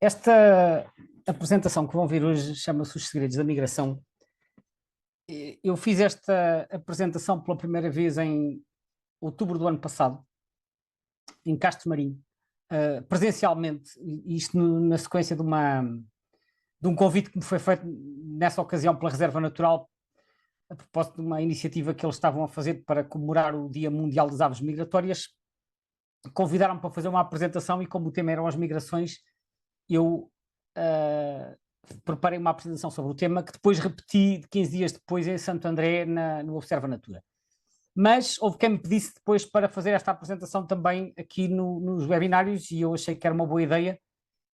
Esta apresentação que vão ver hoje chama-se Os Segredos da Migração. Eu fiz esta apresentação pela primeira vez em outubro do ano passado, em Castro Marinho, presencialmente, isto na sequência de um convite que me foi feito nessa ocasião pela Reserva Natural, a propósito de uma iniciativa que eles estavam a fazer para comemorar o Dia Mundial das Aves Migratórias. Convidaram-me para fazer uma apresentação e, como o tema eram as migrações, eu preparei uma apresentação sobre o tema que depois repeti 15 dias depois em Santo André, no Observa Natura. Mas houve quem me pedisse depois para fazer esta apresentação também aqui nos webinários e eu achei que era uma boa ideia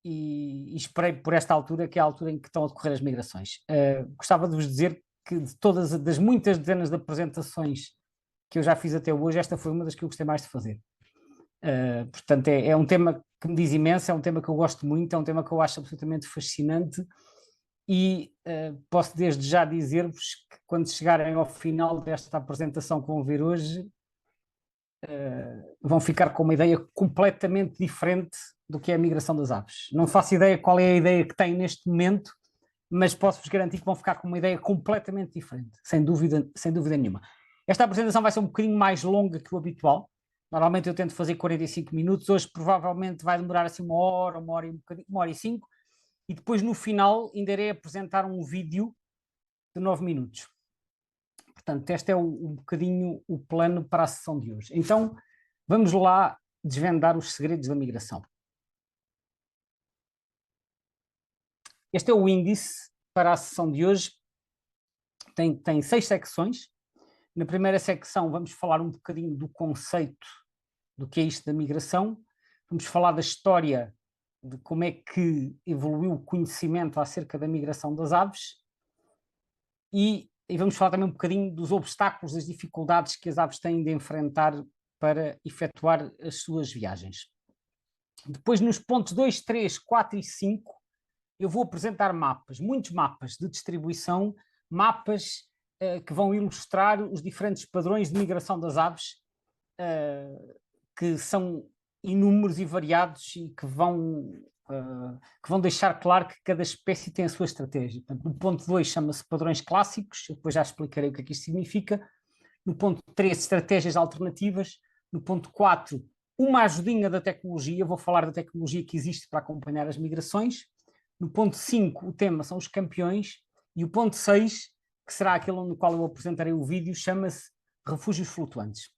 e esperei por esta altura, que é a altura em que estão a decorrer as migrações. Gostava de vos dizer que de todas, das muitas dezenas de apresentações que eu já fiz até hoje, esta foi uma das que eu gostei mais de fazer. Portanto, é um tema que me diz imenso, é um tema que eu gosto muito, é um tema que eu acho absolutamente fascinante e posso desde já dizer-vos que quando chegarem ao final desta apresentação que vão ver hoje, vão ficar com uma ideia completamente diferente do que é a migração das aves. Não faço ideia qual é a ideia que têm neste momento, mas posso-vos garantir que vão ficar com uma ideia completamente diferente, sem dúvida nenhuma. Esta apresentação vai ser um bocadinho mais longa que o habitual. Normalmente eu tento fazer 45 minutos, hoje provavelmente vai demorar assim uma hora e um bocadinho, 1 hora e 5, e depois no final ainda irei apresentar um vídeo de 9 minutos. Portanto, este é um bocadinho o plano para a sessão de hoje. Então, vamos lá desvendar os segredos da migração. Este é o índice para a sessão de hoje. Tem 6 secções. Na primeira secção vamos falar um bocadinho do conceito do que é isto da migração. Vamos falar da história de como é que evoluiu o conhecimento acerca da migração das aves e vamos falar também um bocadinho dos obstáculos, das dificuldades que as aves têm de enfrentar para efetuar as suas viagens. Depois, nos pontos 2, 3, 4 e 5, eu vou apresentar mapas, muitos mapas de distribuição, mapas que vão ilustrar os diferentes padrões de migração das aves, que são inúmeros e variados e que vão deixar claro que cada espécie tem a sua estratégia. Portanto, no ponto 2 chama-se padrões clássicos, eu depois já explicarei o que é que isto significa. No ponto 3, estratégias alternativas. No ponto 4, uma ajudinha da tecnologia, vou falar da tecnologia que existe para acompanhar as migrações. No ponto 5, o tema são os campeões. E o ponto 6, que será aquele no qual eu apresentarei o vídeo, chama-se refúgios flutuantes.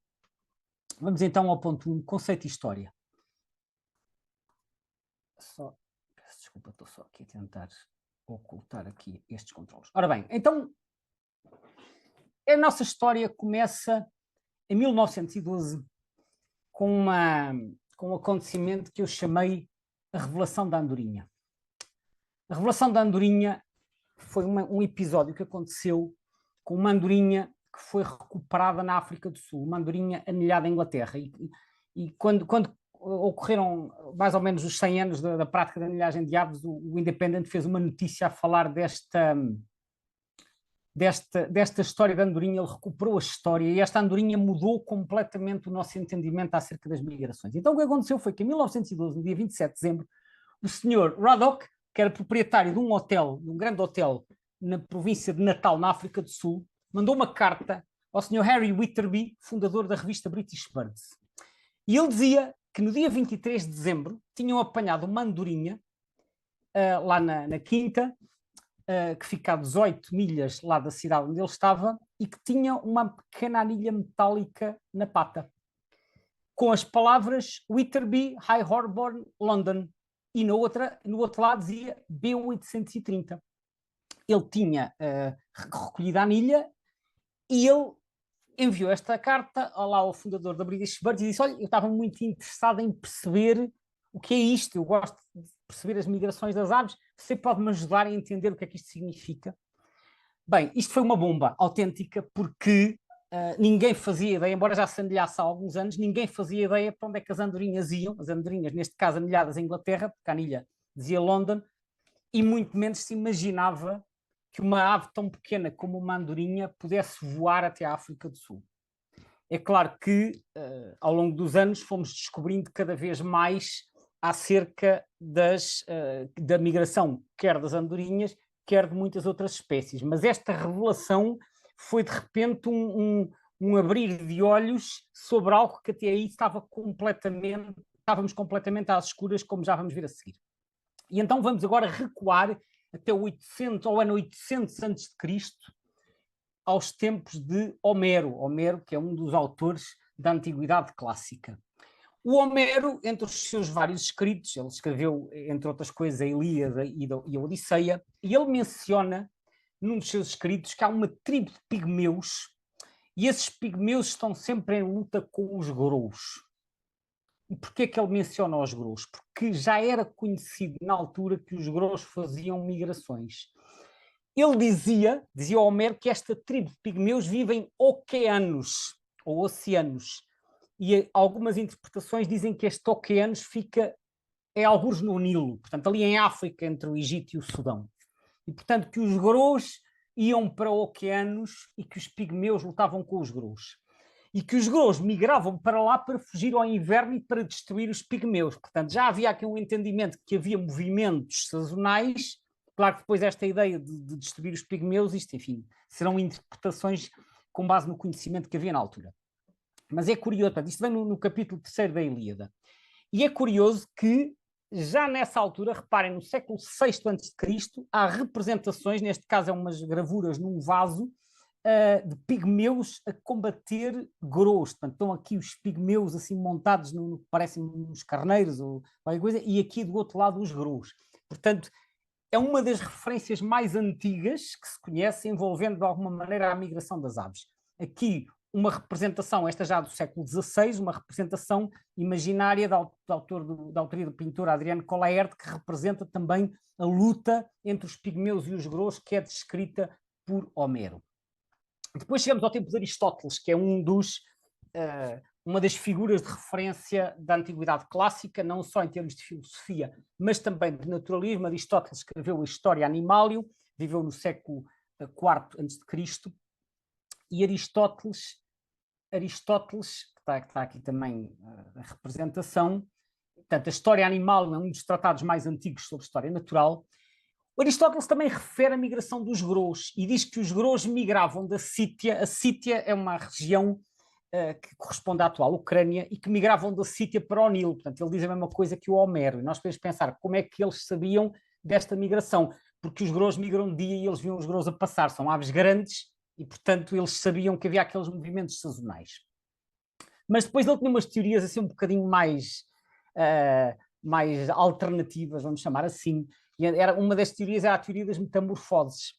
Vamos então ao ponto 1, conceito e história. Peço desculpa, estou só aqui a tentar ocultar aqui estes controles. Ora bem, então a nossa história começa em 1912 com um acontecimento que eu chamei a Revelação da Andorinha. A Revelação da Andorinha foi um episódio que aconteceu com uma andorinha que foi recuperada na África do Sul, uma andorinha anilhada em Inglaterra. E quando ocorreram mais ou menos os 100 anos da prática da anilhagem de aves, o Independent fez uma notícia a falar desta história da andorinha. Ele recuperou a história e esta andorinha mudou completamente o nosso entendimento acerca das migrações. Então o que aconteceu foi que em 1912, no dia 27 de dezembro, o senhor Raddock, que era proprietário de um hotel, de um grande hotel na província de Natal, na África do Sul, mandou uma carta ao senhor Harry Witherby, fundador da revista British Birds. E ele dizia que no dia 23 de dezembro tinham apanhado uma andorinha lá na quinta, que fica a 18 milhas lá da cidade onde ele estava, e que tinha uma pequena anilha metálica na pata, com as palavras Witherby, High Holborn, London, e no outro lado dizia B830. Ele tinha recolhido a anilha e ele enviou esta carta lá ao fundador da British Birds e disse: olha, eu estava muito interessado em perceber o que é isto, eu gosto de perceber as migrações das aves, você pode-me ajudar a entender o que é que isto significa? Bem, isto foi uma bomba autêntica, porque ninguém fazia ideia, embora já se anilhasse há alguns anos, ninguém fazia ideia para onde é que as andorinhas iam, as andorinhas, neste caso, anilhadas em Inglaterra, porque a anilha dizia London, e muito menos se imaginava que uma ave tão pequena como uma andorinha pudesse voar até a África do Sul. É claro que, ao longo dos anos, fomos descobrindo cada vez mais acerca da migração, quer das andorinhas, quer de muitas outras espécies. Mas esta revelação foi, de repente, um abrir de olhos sobre algo que até aí estávamos completamente às escuras, como já vamos ver a seguir. E então vamos agora recuar até ao ano 800 a.C., aos tempos de Homero. Homero, que é um dos autores da Antiguidade Clássica. O Homero, entre os seus vários escritos, ele escreveu, entre outras coisas, a Ilíada e a Odisseia, e ele menciona, num dos seus escritos, que há uma tribo de pigmeus, e esses pigmeus estão sempre em luta com os grous. E porquê que ele menciona os grous? Porque já era conhecido na altura que os grous faziam migrações. Ele dizia Homero, que esta tribo de pigmeus vive em oceanos, ou oceanos. E algumas interpretações dizem que este oceanos é algures no Nilo, portanto, ali em África, entre o Egito e o Sudão. E, portanto, que os grous iam para oceanos e que os pigmeus lutavam com os grous. E que os grous migravam para lá para fugir ao inverno e para destruir os pigmeus. Portanto, já havia aqui um entendimento que havia movimentos sazonais. Claro que depois esta ideia de destruir os pigmeus, isto, enfim, serão interpretações com base no conhecimento que havia na altura. Mas é curioso, portanto, isto vem no capítulo 3 da Ilíada. E é curioso que, já nessa altura, reparem, no século VI a.C., há representações, neste caso é umas gravuras num vaso, de pigmeus a combater grous. Portanto, estão aqui os pigmeus assim montados no que parecem uns carneiros ou qualquer coisa, e aqui do outro lado os grous. Portanto, é uma das referências mais antigas que se conhece envolvendo de alguma maneira a migração das aves. Aqui uma representação, esta já do século XVI, uma representação imaginária da autoria do pintor Adriano Collaert, que representa também a luta entre os pigmeus e os grous, que é descrita por Homero. Depois chegamos ao tempo de Aristóteles, que é uma das figuras de referência da Antiguidade Clássica, não só em termos de filosofia, mas também de naturalismo. Aristóteles escreveu a História Animalium, viveu no século IV a.C., e Aristóteles, que está aqui também a representação, portanto, a História Animalium é um dos tratados mais antigos sobre história natural. O Aristóteles também refere a migração dos grous e diz que os grous migravam da Sítia. A Sítia é uma região que corresponde à atual Ucrânia e que migravam da Sítia para o Nilo. Portanto, ele diz a mesma coisa que o Homero. E nós podemos pensar como é que eles sabiam desta migração, porque os grous migram de dia e eles viam os grous a passar. São aves grandes e, portanto, eles sabiam que havia aqueles movimentos sazonais. Mas depois ele tinha umas teorias assim um bocadinho mais alternativas, vamos chamar assim. E uma das teorias era a teoria das metamorfoses,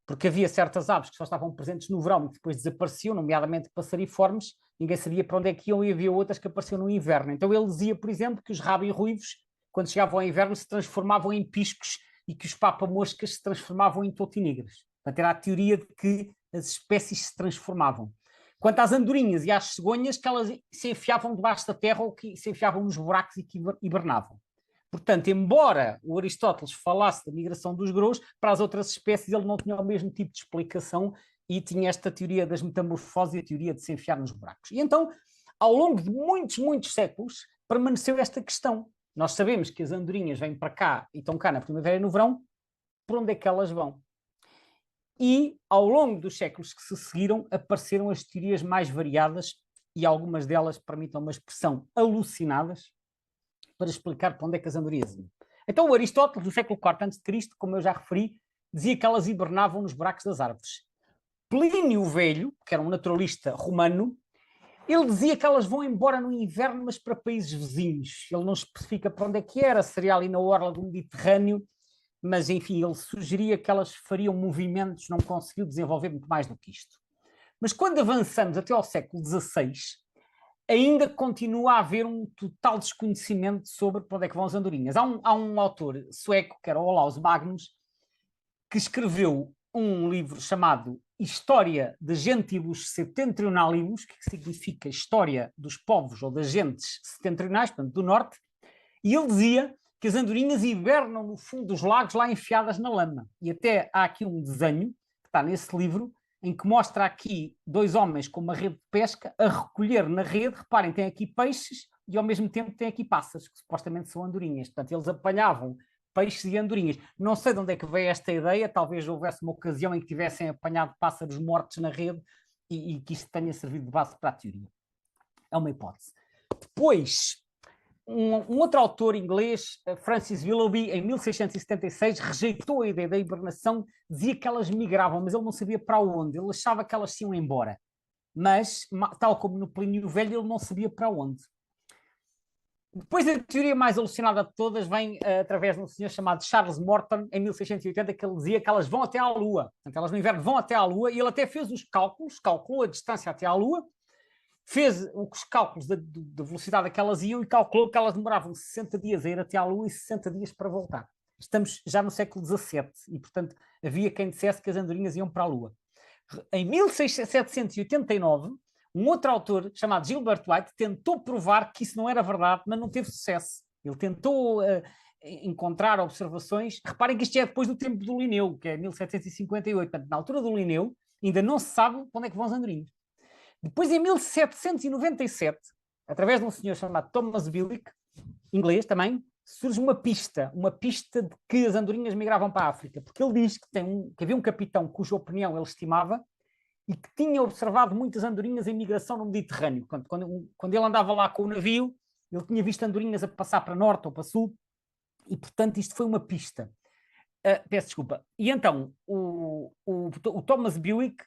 porque havia certas aves que só estavam presentes no verão e que depois desapareciam, nomeadamente passariformes, ninguém sabia para onde é que iam, e havia outras que apareciam no inverno. Então ele dizia, por exemplo, que os rabi-ruivos, quando chegavam ao inverno, se transformavam em piscos e que os papa-moscas se transformavam em totinegras. Portanto, era a teoria de que as espécies se transformavam. Quanto às andorinhas e às cegonhas, que elas se enfiavam debaixo da terra ou que se enfiavam nos buracos e que hibernavam. Portanto, embora o Aristóteles falasse da migração dos grous, para as outras espécies ele não tinha o mesmo tipo de explicação e tinha esta teoria das metamorfoses e a teoria de se enfiar nos buracos. E então, ao longo de muitos séculos, permaneceu esta questão. Nós sabemos que as andorinhas vêm para cá e estão cá na primavera e no verão, por onde é que elas vão? E, ao longo dos séculos que se seguiram, apareceram as teorias mais variadas e algumas delas, permitam uma expressão, alucinadas, para explicar para onde é que as andorinhas iam. Então o Aristóteles, do século IV a.C., como eu já referi, dizia que elas hibernavam nos buracos das árvores. Plínio o Velho, que era um naturalista romano, ele dizia que elas vão embora no inverno, mas para países vizinhos. Ele não especifica para onde é que era, seria ali na orla do Mediterrâneo, mas enfim, ele sugeria que elas fariam movimentos, não conseguiu desenvolver muito mais do que isto. Mas quando avançamos até ao século XVI, ainda continua a haver um total desconhecimento sobre para onde é que vão as andorinhas. Há um autor sueco, que era Olaus Magnus, que escreveu um livro chamado História de Gentilus Septentrionalimus, que significa História dos Povos ou das Gentes Setentrionais, portanto, do Norte, e ele dizia que as andorinhas hibernam no fundo dos lagos, lá enfiadas na lama. E até há aqui um desenho, que está nesse livro, em que mostra aqui dois homens com uma rede de pesca a recolher na rede. Reparem, tem aqui peixes, e ao mesmo tempo tem aqui pássaros, que supostamente são andorinhas. Portanto, eles apanhavam peixes e andorinhas. Não sei de onde é que veio esta ideia, talvez houvesse uma ocasião em que tivessem apanhado pássaros mortos na rede e que isto tenha servido de base para a teoria. É uma hipótese. Depois, um outro autor inglês, Francis Willoughby, em 1676, rejeitou a ideia da hibernação, dizia que elas migravam, mas ele não sabia para onde, ele achava que elas se iam embora. Mas, tal como no Plínio Velho, ele não sabia para onde. Depois a teoria mais alucinada de todas vem através de um senhor chamado Charles Morton, em 1680, que ele dizia que elas vão até à Lua. Portanto, elas no inverno vão até à Lua, e ele até fez os cálculos, calculou a distância até à Lua, fez os cálculos da velocidade a que elas iam e calculou que elas demoravam 60 dias a ir até à Lua e 60 dias para voltar. Estamos já no século XVII e, portanto, havia quem dissesse que as andorinhas iam para a Lua. Em 1789, um outro autor chamado Gilbert White tentou provar que isso não era verdade, mas não teve sucesso. Ele tentou encontrar observações. Reparem que isto já é depois do tempo do Linneu, que é 1758. Portanto, na altura do Linneu, ainda não se sabe para onde é que vão as andorinhas. Depois, em 1797, através de um senhor chamado Thomas Billick, inglês também, surge uma pista de que as andorinhas migravam para a África, porque ele diz que havia um capitão cuja opinião ele estimava e que tinha observado muitas andorinhas em migração no Mediterrâneo. Quando ele andava lá com o navio, ele tinha visto andorinhas a passar para norte ou para sul, e, portanto, isto foi uma pista. Peço desculpa. E então, o Thomas Bewick,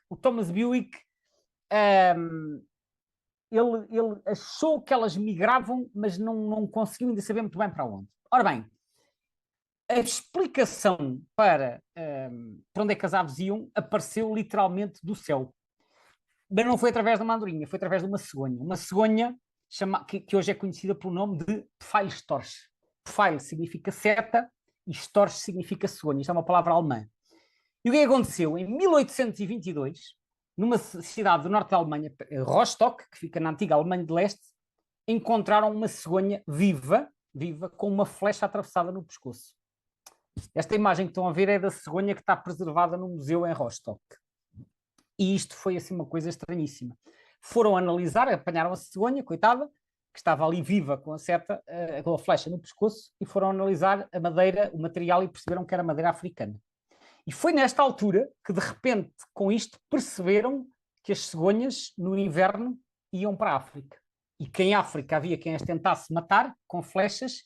ele achou que elas migravam, mas não conseguiu ainda saber muito bem para onde. Ora bem, a explicação para onde é que as aves iam apareceu literalmente do céu. Mas não foi através de uma andorinha, foi através de uma cegonha. Uma cegonha que hoje é conhecida pelo nome de Pfeilstorch. Pfeil significa seta e Storch significa cegonha. Isto é uma palavra alemã. E o que aconteceu? Em 1822, numa cidade do norte da Alemanha, Rostock, que fica na antiga Alemanha de Leste, encontraram uma cegonha viva, com uma flecha atravessada no pescoço. Esta imagem que estão a ver é da cegonha que está preservada no museu em Rostock. E isto foi assim uma coisa estranhíssima. Foram analisar, apanharam a cegonha, coitada, que estava ali viva com a seta, com a flecha no pescoço, e foram analisar a madeira, o material, e perceberam que era madeira africana. E foi nesta altura que, de repente, com isto, perceberam que as cegonhas, no inverno, iam para a África. E que em África havia quem as tentasse matar com flechas.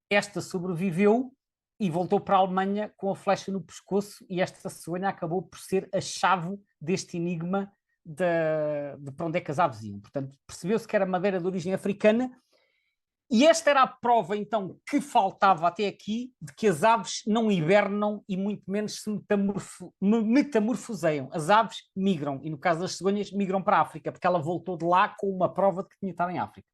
Esta sobreviveu e voltou para a Alemanha com a flecha no pescoço, e esta cegonha acabou por ser a chave deste enigma de para onde é que as aves iam. Portanto, percebeu-se que era madeira de origem africana, e esta era a prova, então, que faltava até aqui de que as aves não hibernam e muito menos se metamorfoseiam. As aves migram, e no caso das cegonhas, migram para a África, porque ela voltou de lá com uma prova de que tinha estado em África.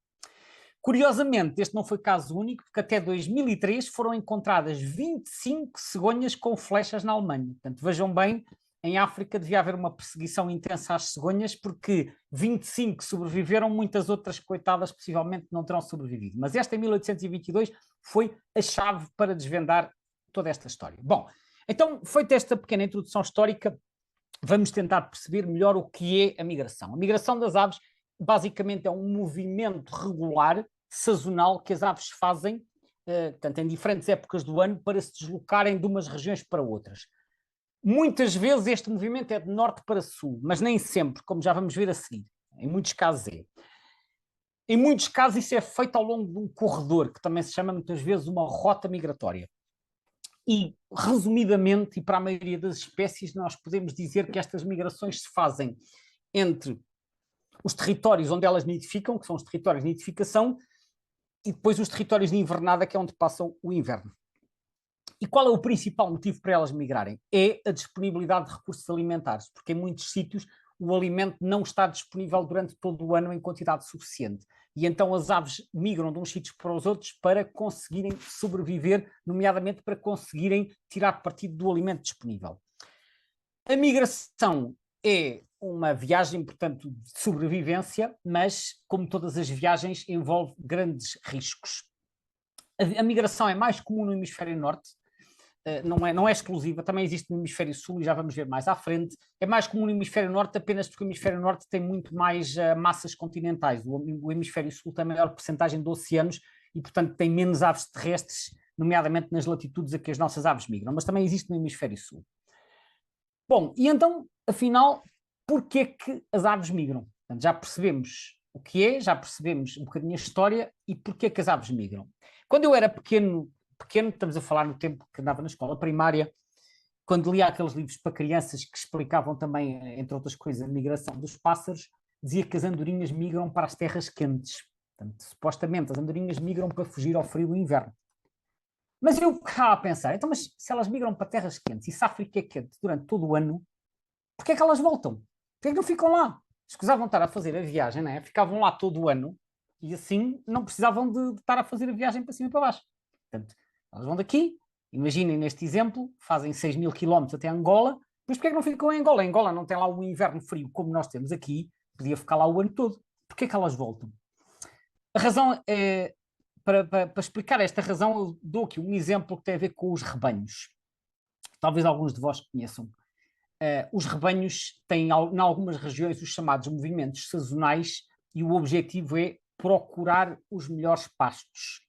Curiosamente, este não foi caso único, porque até 2003 foram encontradas 25 cegonhas com flechas na Alemanha. Portanto, vejam bem, em África devia haver uma perseguição intensa às cegonhas, porque 25 sobreviveram, muitas outras, coitadas, possivelmente não terão sobrevivido. Mas esta, em 1822, foi a chave para desvendar toda esta história. Bom, então, feita esta pequena introdução histórica, vamos tentar perceber melhor o que é a migração. A migração das aves, basicamente, é um movimento regular, sazonal, que as aves fazem, portanto, em diferentes épocas do ano, para se deslocarem de umas regiões para outras. Muitas vezes este movimento é de norte para sul, mas nem sempre, como já vamos ver a seguir. Em muitos casos é. Em muitos casos isso é feito ao longo de um corredor, que também se chama muitas vezes uma rota migratória. E, resumidamente, e para a maioria das espécies, nós podemos dizer que estas migrações se fazem entre os territórios onde elas nidificam, que são os territórios de nidificação, e depois os territórios de invernada, que é onde passam o inverno. E qual é o principal motivo para elas migrarem? É a disponibilidade de recursos alimentares, porque em muitos sítios o alimento não está disponível durante todo o ano em quantidade suficiente. E então as aves migram de uns sítios para os outros para conseguirem sobreviver, nomeadamente para conseguirem tirar partido do alimento disponível. A migração é uma viagem, portanto, de sobrevivência, mas, como todas as viagens, envolve grandes riscos. A migração é mais comum no hemisfério norte, não é exclusiva, também existe no hemisfério sul e já vamos ver mais à frente. É mais comum no hemisfério norte apenas porque o hemisfério norte tem muito mais massas continentais. O hemisfério sul tem maior percentagem de oceanos e, portanto, tem menos aves terrestres, nomeadamente nas latitudes a que as nossas aves migram, mas também existe no hemisfério sul. Bom, e então, afinal, porquê que as aves migram? Portanto, já percebemos o que é, já percebemos um bocadinho a história e porquê que as aves migram. Quando eu era pequeno, estamos a falar no tempo que andava na escola primária, quando lia aqueles livros para crianças que explicavam também, entre outras coisas, a migração dos pássaros, dizia que as andorinhas migram para as terras quentes. Portanto, supostamente as andorinhas migram para fugir ao frio do inverno. Mas eu ficava a pensar, então, mas se elas migram para terras quentes e se a África é quente durante todo o ano, porquê é que elas voltam? Porquê é que não ficam lá? Escusavam estar a fazer a viagem, não é? Ficavam lá todo o ano e assim não precisavam de estar a fazer a viagem para cima e para baixo. Portanto, elas vão daqui, imaginem neste exemplo, fazem 6.000 quilómetros até Angola, mas porquê é que não ficam em Angola? Em Angola não tem lá um inverno frio como nós temos aqui, podia ficar lá o ano todo. Porquê é que elas voltam? A razão é, para explicar esta razão, eu dou aqui um exemplo que tem a ver com os rebanhos. Talvez alguns de vós conheçam. Os rebanhos têm, em algumas regiões, os chamados movimentos sazonais e o objetivo é procurar os melhores pastos.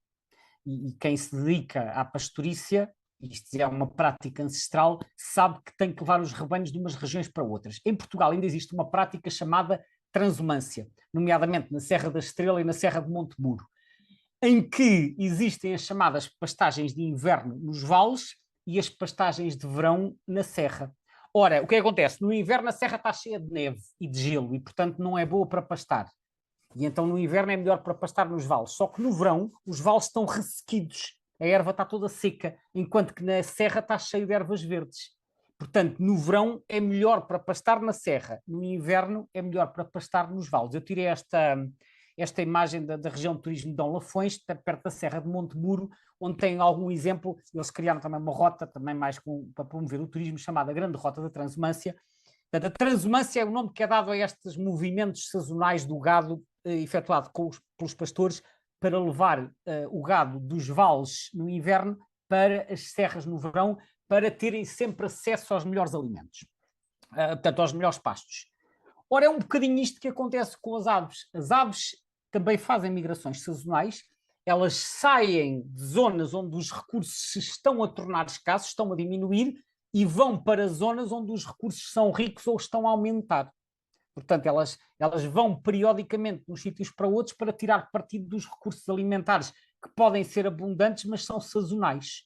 E quem se dedica à pastorícia, isto é uma prática ancestral, sabe que tem que levar os rebanhos de umas regiões para outras. Em Portugal ainda existe uma prática chamada transumância, nomeadamente na Serra da Estrela e na Serra de Montemuro, em que existem as chamadas pastagens de inverno nos vales e as pastagens de verão na serra. Ora, o que acontece? No inverno a serra está cheia de neve e de gelo e, portanto, não é boa para pastar. E então no inverno é melhor para pastar nos vales. Só que no verão os vales estão ressequidos, a erva está toda seca, enquanto que na serra está cheio de ervas verdes. Portanto, no verão é melhor para pastar na serra, no inverno é melhor para pastar nos vales. Eu tirei esta imagem da região de turismo de Dom Lafões, perto da Serra de Montemuro, onde tem algum exemplo. Eles criaram também uma rota, também mais para promover o turismo, chamada Grande Rota da Transumância. Portanto, a transumância é o nome que é dado a estes movimentos sazonais do gado efetuado pelos pastores para levar o gado dos vales no inverno para as serras no verão, para terem sempre acesso aos melhores alimentos, portanto, aos melhores pastos. Ora, é um bocadinho isto que acontece com as aves. As aves também fazem migrações sazonais, elas saem de zonas onde os recursos se estão a tornar escassos, estão a diminuir, e vão para zonas onde os recursos são ricos ou estão a aumentar. Portanto, elas vão periodicamente de uns sítios para outros para tirar partido dos recursos alimentares que podem ser abundantes, mas são sazonais.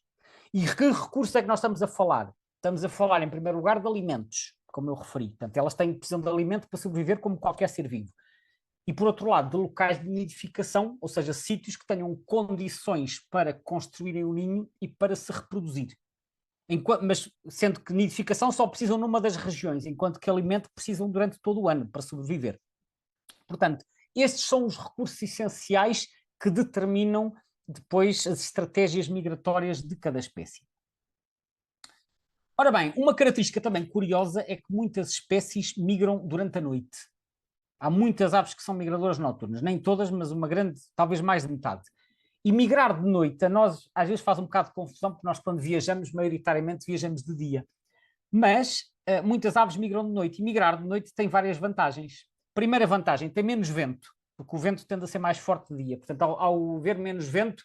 E que recurso é que nós estamos a falar? Estamos a falar, em primeiro lugar, de alimentos, como eu referi. Portanto, elas precisam de alimento para sobreviver como qualquer ser vivo. E, por outro lado, de locais de nidificação, ou seja, sítios que tenham condições para construírem o ninho e para se reproduzir. Mas sendo que nidificação só precisam numa das regiões, enquanto que alimento precisam durante todo o ano para sobreviver. Portanto, estes são os recursos essenciais que determinam depois as estratégias migratórias de cada espécie. Ora bem, uma característica também curiosa é que muitas espécies migram durante a noite. Há muitas aves que são migradoras noturnas, nem todas, mas uma grande, talvez mais de metade. E migrar de noite, a nós às vezes faz um bocado de confusão, porque nós quando viajamos, maioritariamente viajamos de dia. Mas muitas aves migram de noite, e migrar de noite tem várias vantagens. Primeira vantagem, tem menos vento, porque o vento tende a ser mais forte de dia. Portanto, ao haver menos vento,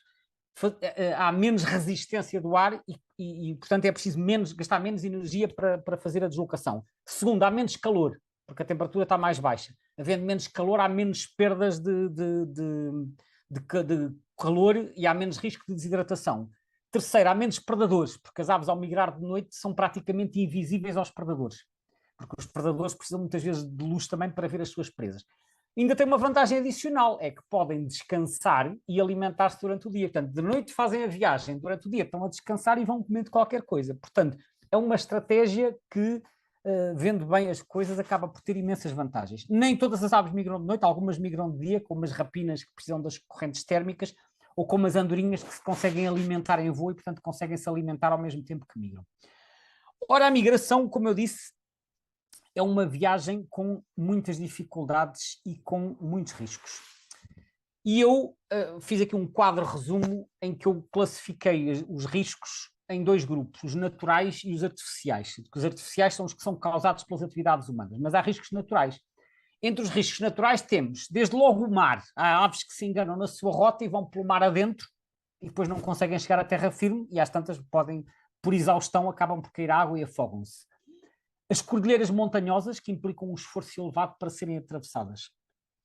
há menos resistência do ar e portanto, é preciso gastar menos energia para fazer a deslocação. Segundo, há menos calor, porque a temperatura está mais baixa. Havendo menos calor, há menos perdas de calor e há menos risco de desidratação. Terceiro, há menos predadores, porque as aves ao migrar de noite são praticamente invisíveis aos predadores, porque os predadores precisam muitas vezes de luz também para ver as suas presas. Ainda tem uma vantagem adicional, é que podem descansar e alimentar-se durante o dia. Portanto, de noite fazem a viagem, durante o dia estão a descansar e vão comendo qualquer coisa. Portanto, é uma estratégia que, vendo bem as coisas, acaba por ter imensas vantagens. Nem todas as aves migram de noite, algumas migram de dia, como as rapinas que precisam das correntes térmicas, ou como as andorinhas que se conseguem alimentar em voo e, portanto, conseguem se alimentar ao mesmo tempo que migram. Ora, a migração, como eu disse, é uma viagem com muitas dificuldades e com muitos riscos. E eu fiz aqui um quadro resumo em que eu classifiquei os riscos em dois grupos, os naturais e os artificiais. Os artificiais são os que são causados pelas atividades humanas, mas há riscos naturais. Entre os riscos naturais temos, desde logo, o mar. Há aves que se enganam na sua rota e vão pelo mar adentro e depois não conseguem chegar à terra firme e às tantas podem, por exaustão, acabam por cair à água e afogam-se. As cordilheiras montanhosas, que implicam um esforço elevado para serem atravessadas.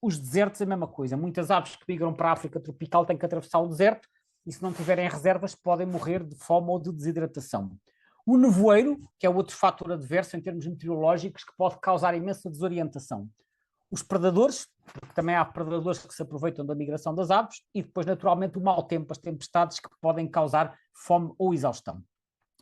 Os desertos, a mesma coisa. Muitas aves que migram para a África tropical têm que atravessar o deserto e, se não tiverem reservas, podem morrer de fome ou de desidratação. O nevoeiro, que é outro fator adverso em termos meteorológicos, que pode causar imensa desorientação. Os predadores, porque também há predadores que se aproveitam da migração das aves, e depois, naturalmente, o mau tempo, as tempestades que podem causar fome ou exaustão.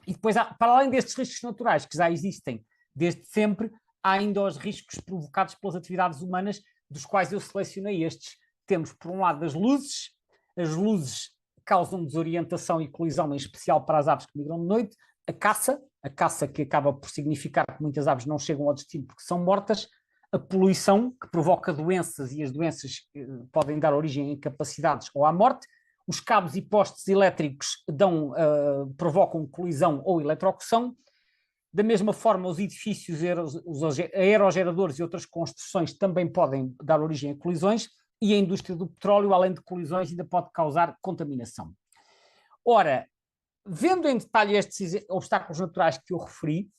E depois, para além destes riscos naturais que já existem desde sempre, há ainda os riscos provocados pelas atividades humanas, dos quais eu selecionei estes. Temos, por um lado, as luzes causam desorientação e colisão, em especial para as aves que migram de noite, a caça que acaba por significar que muitas aves não chegam ao destino porque são mortas, a poluição, que provoca doenças e as doenças podem dar origem a incapacidades ou à morte, os cabos e postes elétricos provocam colisão ou eletrocução. Da mesma forma, os edifícios, os aerogeradores e outras construções também podem dar origem a colisões, e a indústria do petróleo, além de colisões, ainda pode causar contaminação. Ora, vendo em detalhe estes obstáculos naturais que eu referi,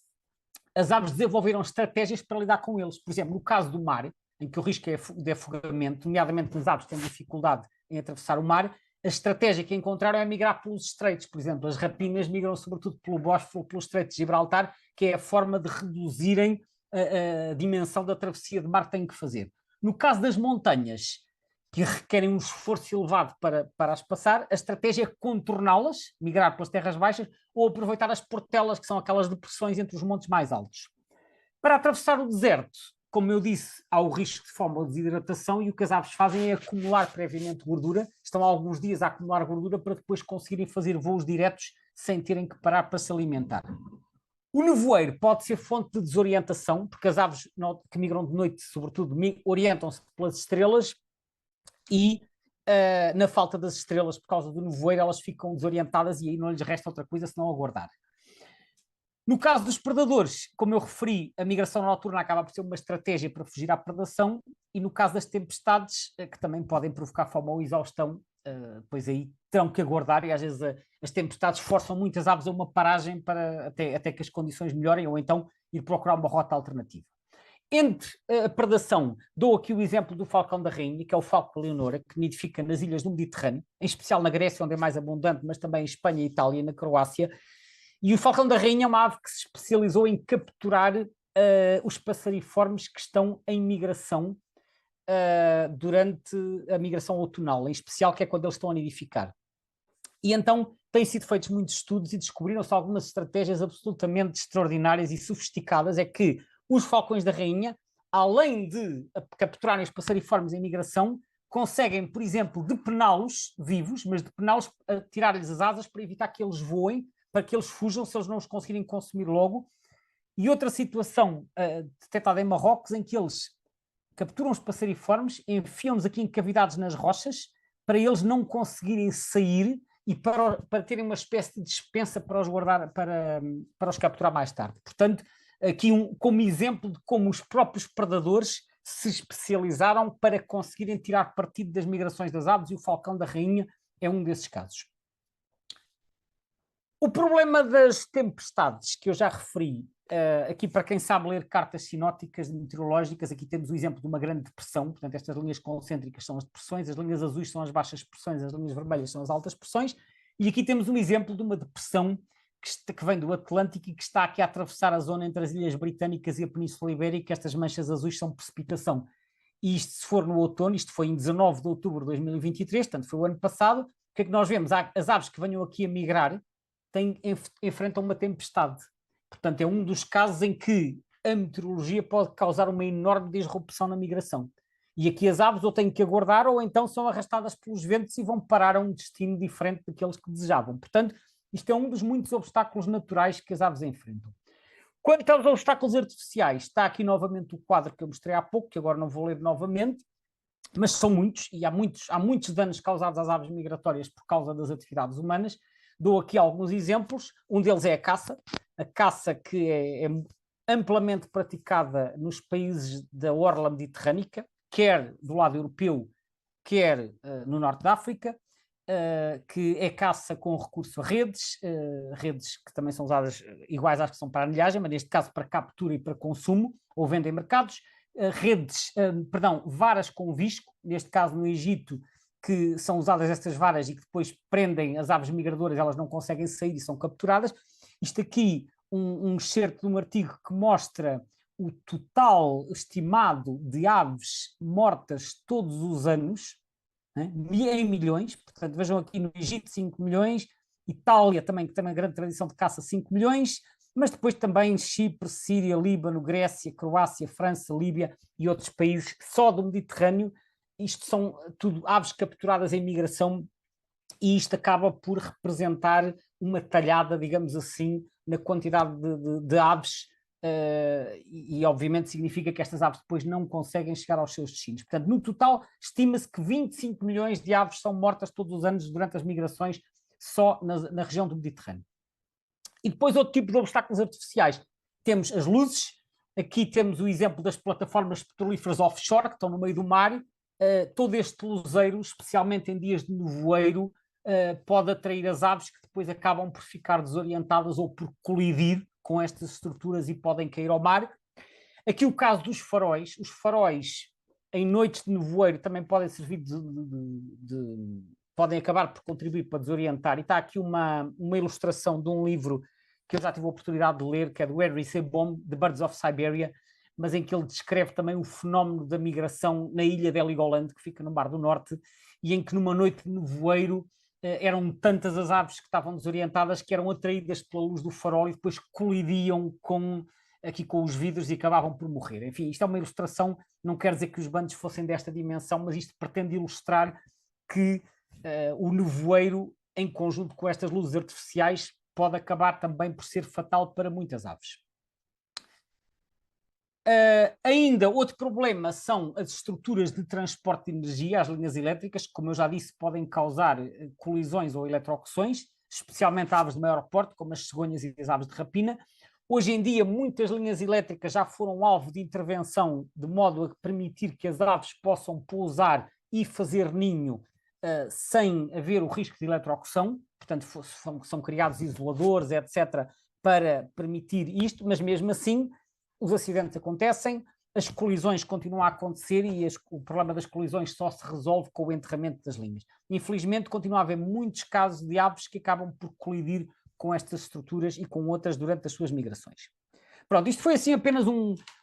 as aves desenvolveram estratégias para lidar com eles. Por exemplo, no caso do mar, em que o risco é de afogamento, nomeadamente as aves têm dificuldade em atravessar o mar, a estratégia que encontraram é migrar pelos estreitos. Por exemplo, as rapinas migram sobretudo pelo Bósforo, pelo Estreito de Gibraltar, que é a forma de reduzirem a dimensão da travessia de mar que têm que fazer. No caso das montanhas, que requerem um esforço elevado para as passar, a estratégia é contorná-las, migrar pelas terras baixas, ou aproveitar as portelas, que são aquelas depressões entre os montes mais altos. Para atravessar o deserto, como eu disse, há o risco de fome ou desidratação, e o que as aves fazem é acumular previamente gordura, estão há alguns dias a acumular gordura para depois conseguirem fazer voos diretos sem terem que parar para se alimentar. O nevoeiro pode ser fonte de desorientação, porque as aves que migram de noite, sobretudo, orientam-se pelas estrelas e, na falta das estrelas, por causa do nevoeiro, elas ficam desorientadas e aí não lhes resta outra coisa senão aguardar. No caso dos predadores, como eu referi, a migração noturna acaba por ser uma estratégia para fugir à predação, e no caso das tempestades, que também podem provocar fome ou exaustão, pois aí terão que aguardar, e às vezes as tempestades forçam muitas aves a uma paragem até que as condições melhorem, ou então ir procurar uma rota alternativa. Entre a predação, dou aqui o exemplo do falcão da rainha, que é o falco leonora, que nidifica nas ilhas do Mediterrâneo, em especial na Grécia, onde é mais abundante, mas também em Espanha, Itália e na Croácia. E o falcão da rainha é uma ave que se especializou em capturar os passariformes que estão em migração durante a migração outonal, em especial, que é quando eles estão a nidificar. E então têm sido feitos muitos estudos e descobriram-se algumas estratégias absolutamente extraordinárias e sofisticadas. É que os falcões da rainha, além de capturarem os passariformes em migração, conseguem, por exemplo, depená-los vivos, mas depená-los, tirar-lhes as asas para evitar que eles voem, para que eles fujam se eles não os conseguirem consumir logo. E outra situação detectada em Marrocos, em que eles capturam os passariformes, enfiam-nos aqui em cavidades nas rochas, para eles não conseguirem sair e para terem uma espécie de dispensa para os guardar, para os capturar mais tarde. Portanto, aqui como exemplo de como os próprios predadores se especializaram para conseguirem tirar partido das migrações das aves, e o falcão da rainha é um desses casos. O problema das tempestades, que eu já referi, aqui para quem sabe ler cartas sinóticas meteorológicas, aqui temos o exemplo de uma grande depressão. Portanto, estas linhas concêntricas são as depressões, as linhas azuis são as baixas pressões, as linhas vermelhas são as altas pressões, e aqui temos um exemplo de uma depressão que vem do Atlântico e que está aqui a atravessar a zona entre as Ilhas Britânicas e a Península Ibérica. Estas manchas azuis são precipitação. E isto, se for no outono, isto foi em 19 de outubro de 2023, portanto foi o ano passado, o que é que nós vemos? As aves que venham aqui a migrar enfrentam uma tempestade. Portanto, é um dos casos em que a meteorologia pode causar uma enorme disrupção na migração. E aqui as aves ou têm que aguardar, ou então são arrastadas pelos ventos e vão parar a um destino diferente daqueles que desejavam. Portanto, isto é um dos muitos obstáculos naturais que as aves enfrentam. Quanto aos obstáculos artificiais, está aqui novamente o quadro que eu mostrei há pouco, que agora não vou ler novamente, mas são muitos, e há muitos danos causados às aves migratórias por causa das atividades humanas. Dou aqui alguns exemplos. Um deles é a caça que é amplamente praticada nos países da orla mediterrânica, quer do lado europeu, quer no norte da África, que é caça com recurso a redes, redes que também são usadas iguais às que são para anilhagem, mas neste caso para captura e para consumo, ou venda em mercados, varas com visco, neste caso no Egito, que são usadas estas varas e que depois prendem as aves migradoras, elas não conseguem sair e são capturadas. Isto aqui, um excerto de um artigo que mostra o total estimado de aves mortas todos os anos, né, em milhões. Portanto, vejam aqui no Egito 5 milhões, Itália também, que tem uma grande tradição de caça, 5 milhões, mas depois também Chipre, Síria, Líbano, Grécia, Croácia, França, Líbia e outros países só do Mediterrâneo. Isto são tudo aves capturadas em migração e isto acaba por representar uma talhada, digamos assim, na quantidade de aves e obviamente significa que estas aves depois não conseguem chegar aos seus destinos. Portanto, no total, estima-se que 25 milhões de aves são mortas todos os anos durante as migrações só na região do Mediterrâneo. E depois outro tipo de obstáculos artificiais. Temos as luzes, aqui temos o exemplo das plataformas petrolíferas offshore, que estão no meio do mar. Todo este luzeiro, especialmente em dias de nevoeiro, pode atrair as aves que depois acabam por ficar desorientadas ou por colidir com estas estruturas e podem cair ao mar. Aqui o caso dos faróis. Os faróis, em noites de nevoeiro, também podem servir podem acabar por contribuir para desorientar. E está aqui uma ilustração de um livro que eu já tive a oportunidade de ler, que é do Henry Seebohm, The Birds of Siberia, mas em que ele descreve também o fenómeno da migração na ilha de Heligoland, que fica no Mar do Norte, e em que numa noite de nevoeiro eram tantas as aves que estavam desorientadas que eram atraídas pela luz do farol e depois colidiam aqui com os vidros e acabavam por morrer. Enfim, isto é uma ilustração, não quer dizer que os bandos fossem desta dimensão, mas isto pretende ilustrar que o nevoeiro, em conjunto com estas luzes artificiais, pode acabar também por ser fatal para muitas aves. Ainda outro problema são as estruturas de transporte de energia, as linhas elétricas, que, como eu já disse, podem causar colisões ou eletrocuções, especialmente aves de maior porte, como as cegonhas e as aves de rapina. Hoje em dia, muitas linhas elétricas já foram alvo de intervenção, de modo a permitir que as aves possam pousar e fazer ninho sem haver o risco de eletrocução. Portanto, são criados isoladores, etc., para permitir isto, mas mesmo assim os acidentes acontecem, as colisões continuam a acontecer e o problema das colisões só se resolve com o enterramento das linhas. Infelizmente, continua a haver muitos casos de aves que acabam por colidir com estas estruturas e com outras durante as suas migrações. Pronto, isto foi assim apenas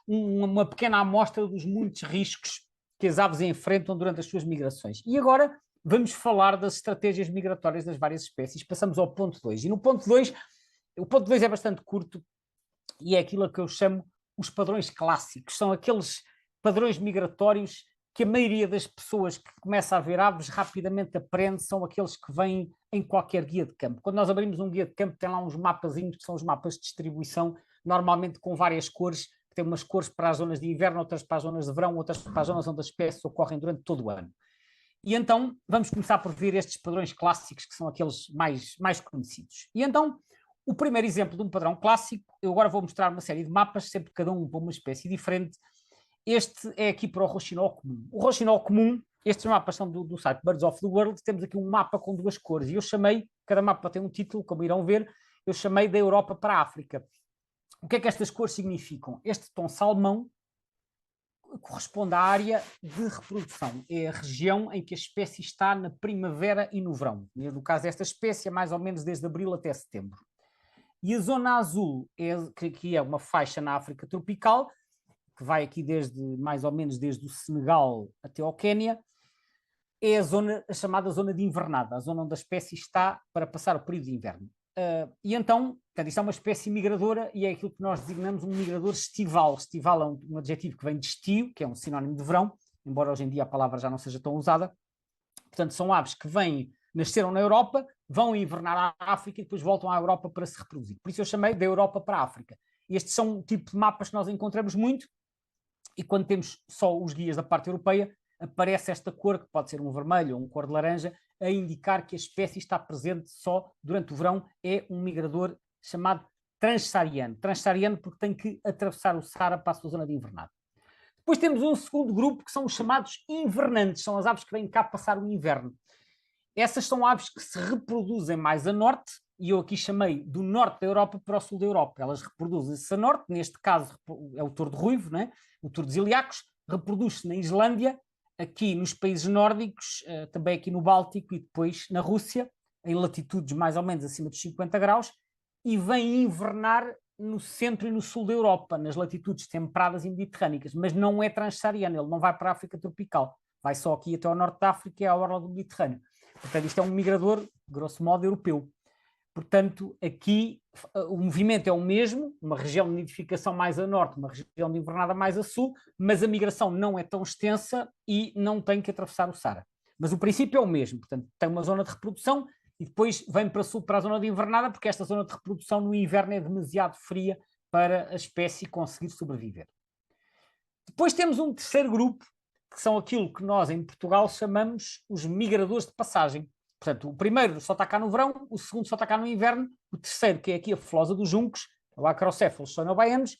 uma pequena amostra dos muitos riscos que as aves enfrentam durante as suas migrações. E agora vamos falar das estratégias migratórias das várias espécies. Passamos ao ponto 2. E no ponto 2, o ponto 2 é bastante curto e é aquilo que eu chamo os padrões clássicos. São aqueles padrões migratórios que a maioria das pessoas que começa a ver aves rapidamente aprende, são aqueles que vêm em qualquer guia de campo. Quando nós abrimos um guia de campo, tem lá uns mapazinhos, que são os mapas de distribuição, normalmente com várias cores, que tem umas cores para as zonas de inverno, outras para as zonas de verão, outras para as zonas onde as espécies ocorrem durante todo o ano. E então vamos começar por ver estes padrões clássicos, que são aqueles mais conhecidos. E então, o primeiro exemplo de um padrão clássico, eu agora vou mostrar uma série de mapas, sempre cada um para uma espécie diferente. Este é aqui para o rouxinol comum. O rouxinol comum, estes mapas são do site Birds of the World, temos aqui um mapa com duas cores, e eu chamei, cada mapa tem um título, como irão ver, eu chamei da Europa para a África. O que é que estas cores significam? Este tom salmão corresponde à área de reprodução. É a região em que a espécie está na primavera e no verão. No caso desta espécie, é mais ou menos desde abril até setembro. E a zona azul, que é uma faixa na África tropical, que vai aqui mais ou menos desde o Senegal até ao Quénia, é a chamada zona de invernada, a zona onde a espécie está para passar o período de inverno. E então, portanto, isto é uma espécie migradora e é aquilo que nós designamos um migrador estival. Estival é um adjetivo que vem de estio, que é um sinónimo de verão, embora hoje em dia a palavra já não seja tão usada. Portanto, são aves que nasceram na Europa, vão invernar à África e depois voltam à Europa para se reproduzir. Por isso eu chamei da Europa para a África. Estes são o tipo de mapas que nós encontramos muito e quando temos só os guias da parte europeia, aparece esta cor, que pode ser um vermelho ou um cor de laranja, a indicar que a espécie está presente só durante o verão, é um migrador chamado transsaariano. Transsaariano porque tem que atravessar o Saara para a sua zona de invernada. Depois temos um segundo grupo que são os chamados invernantes, são as aves que vêm cá passar o inverno. Essas são aves que se reproduzem mais a norte, e eu aqui chamei do norte da Europa para o sul da Europa. Elas reproduzem-se a norte, neste caso é o tordo ruivo, né? O tordo dos ilhacos, reproduz-se na Islândia, aqui nos países nórdicos, também aqui no Báltico e depois na Rússia, em latitudes mais ou menos acima dos 50 graus, e vem invernar no centro e no sul da Europa, nas latitudes temperadas e mediterrâneas, mas não é transsaariano, ele não vai para a África tropical, vai só aqui até ao norte da África e à orla do Mediterrâneo. Portanto, isto é um migrador, grosso modo, europeu. Portanto, aqui o movimento é o mesmo, uma região de nidificação mais a norte, uma região de invernada mais a sul, mas a migração não é tão extensa e não tem que atravessar o Saara. Mas o princípio é o mesmo, portanto, tem uma zona de reprodução e depois vem para sul, para a zona de invernada, porque esta zona de reprodução no inverno é demasiado fria para a espécie conseguir sobreviver. Depois temos um terceiro grupo, que são aquilo que nós em Portugal chamamos os migradores de passagem. Portanto, o primeiro só está cá no verão, o segundo só está cá no inverno, o terceiro, que é aqui a Filosa dos Juncos, o Acrocéfalos sonobaianos,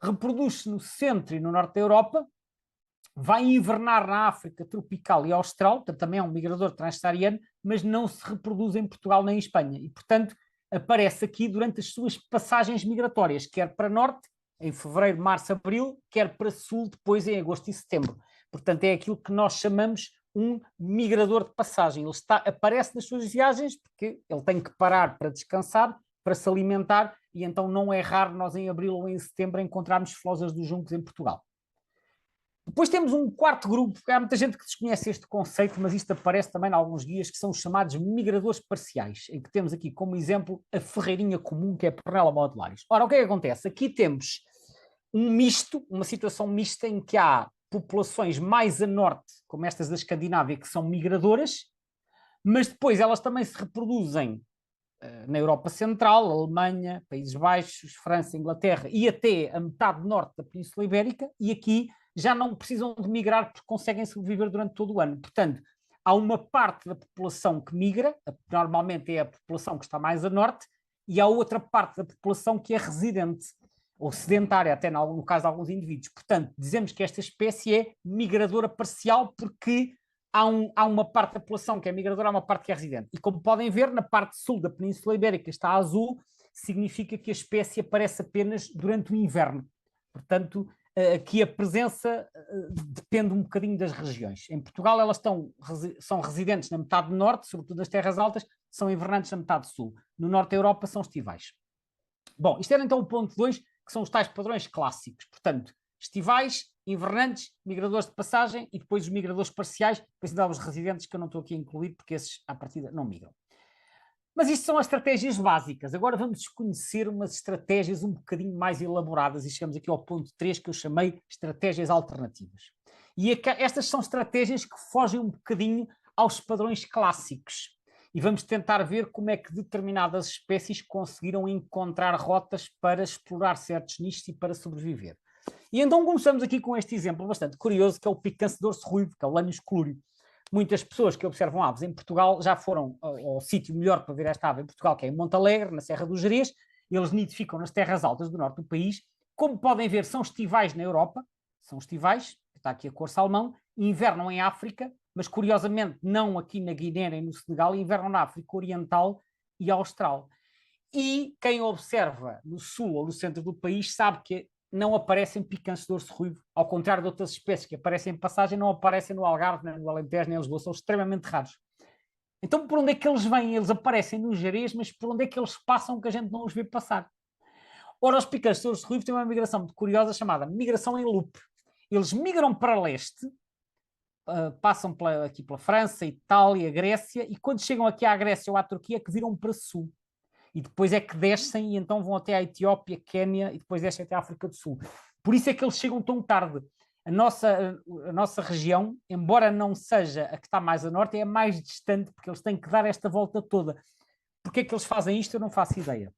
reproduz-se no centro e no norte da Europa, vai invernar na África tropical e austral, portanto também é um migrador transsaariano, mas não se reproduz em Portugal nem em Espanha. E, portanto, aparece aqui durante as suas passagens migratórias, quer para norte, em fevereiro, março, abril, quer para sul, depois em agosto e setembro. Portanto, é aquilo que nós chamamos um migrador de passagem. Ele aparece nas suas viagens porque ele tem que parar para descansar, para se alimentar, e então não é raro nós em abril ou em setembro encontrarmos Filosas dos Juncos em Portugal. Depois temos um quarto grupo, há muita gente que desconhece este conceito, mas isto aparece também em alguns guias, que são os chamados migradores parciais, em que temos aqui como exemplo a ferreirinha comum, que é a Pernela modularis. Ora, o que é que acontece? Aqui temos um misto, uma situação mista em que há populações mais a norte, como estas da Escandinávia, que são migradoras, mas depois elas também se reproduzem na Europa Central, Alemanha, Países Baixos, França, Inglaterra e até a metade norte da Península Ibérica, e aqui já não precisam de migrar porque conseguem sobreviver durante todo o ano. Portanto, há uma parte da população que migra, normalmente é a população que está mais a norte, e há outra parte da população que é residente, ou sedentária, até no caso de alguns indivíduos. Portanto, dizemos que esta espécie é migradora parcial porque há uma parte da população que é migradora, há uma parte que é residente. E como podem ver, na parte sul da Península Ibérica está azul, significa que a espécie aparece apenas durante o inverno. Portanto, aqui a presença depende um bocadinho das regiões. Em Portugal elas são residentes na metade norte, sobretudo nas terras altas, são invernantes na metade sul. No norte da Europa são estivais. Bom, isto era então o ponto 2, que são os tais padrões clássicos. Portanto, estivais, invernantes, migradores de passagem e depois os migradores parciais, depois ainda há os residentes que eu não estou aqui a incluir porque esses à partida não migram. Mas isto são as estratégias básicas. Agora vamos conhecer umas estratégias um bocadinho mais elaboradas e chegamos aqui ao ponto 3 que eu chamei estratégias alternativas. E estas são estratégias que fogem um bocadinho aos padrões clássicos. E vamos tentar ver como é que determinadas espécies conseguiram encontrar rotas para explorar certos nichos e para sobreviver. E então começamos aqui com este exemplo bastante curioso, que é o picance de dorso ruivo, que é o Lanius colúrio. Muitas pessoas que observam aves em Portugal já foram ao sítio melhor para ver esta ave em Portugal, que é em Montalegre, na Serra do Gerês. Eles nidificam nas terras altas do norte do país. Como podem ver, são estivais na Europa, são estivais, está aqui a cor salmão, invernam em África, mas curiosamente não aqui na Guiné nem no Senegal, invernam na África Oriental e Austral. E quem observa no sul ou no centro do país sabe que não aparecem picantes de dorso ruivo, ao contrário de outras espécies que aparecem em passagem, não aparecem no Algarve, nem no Alentejo, nem em Lisboa, são extremamente raros. Então por onde é que eles vêm? Eles aparecem no Gerês, mas por onde é que eles passam que a gente não os vê passar? Ora, os picantes de dorso ruivo têm uma migração muito curiosa chamada migração em loop. Eles migram para leste, passam aqui pela França, Itália, Grécia, e quando chegam aqui à Grécia ou à Turquia é que viram para sul. E depois é que descem e então vão até a Etiópia, Quénia e depois descem até a África do Sul. Por isso é que eles chegam tão tarde. A nossa região, embora não seja a que está mais a norte, é a mais distante, porque eles têm que dar esta volta toda. Porquê é que eles fazem isto? Eu não faço ideia.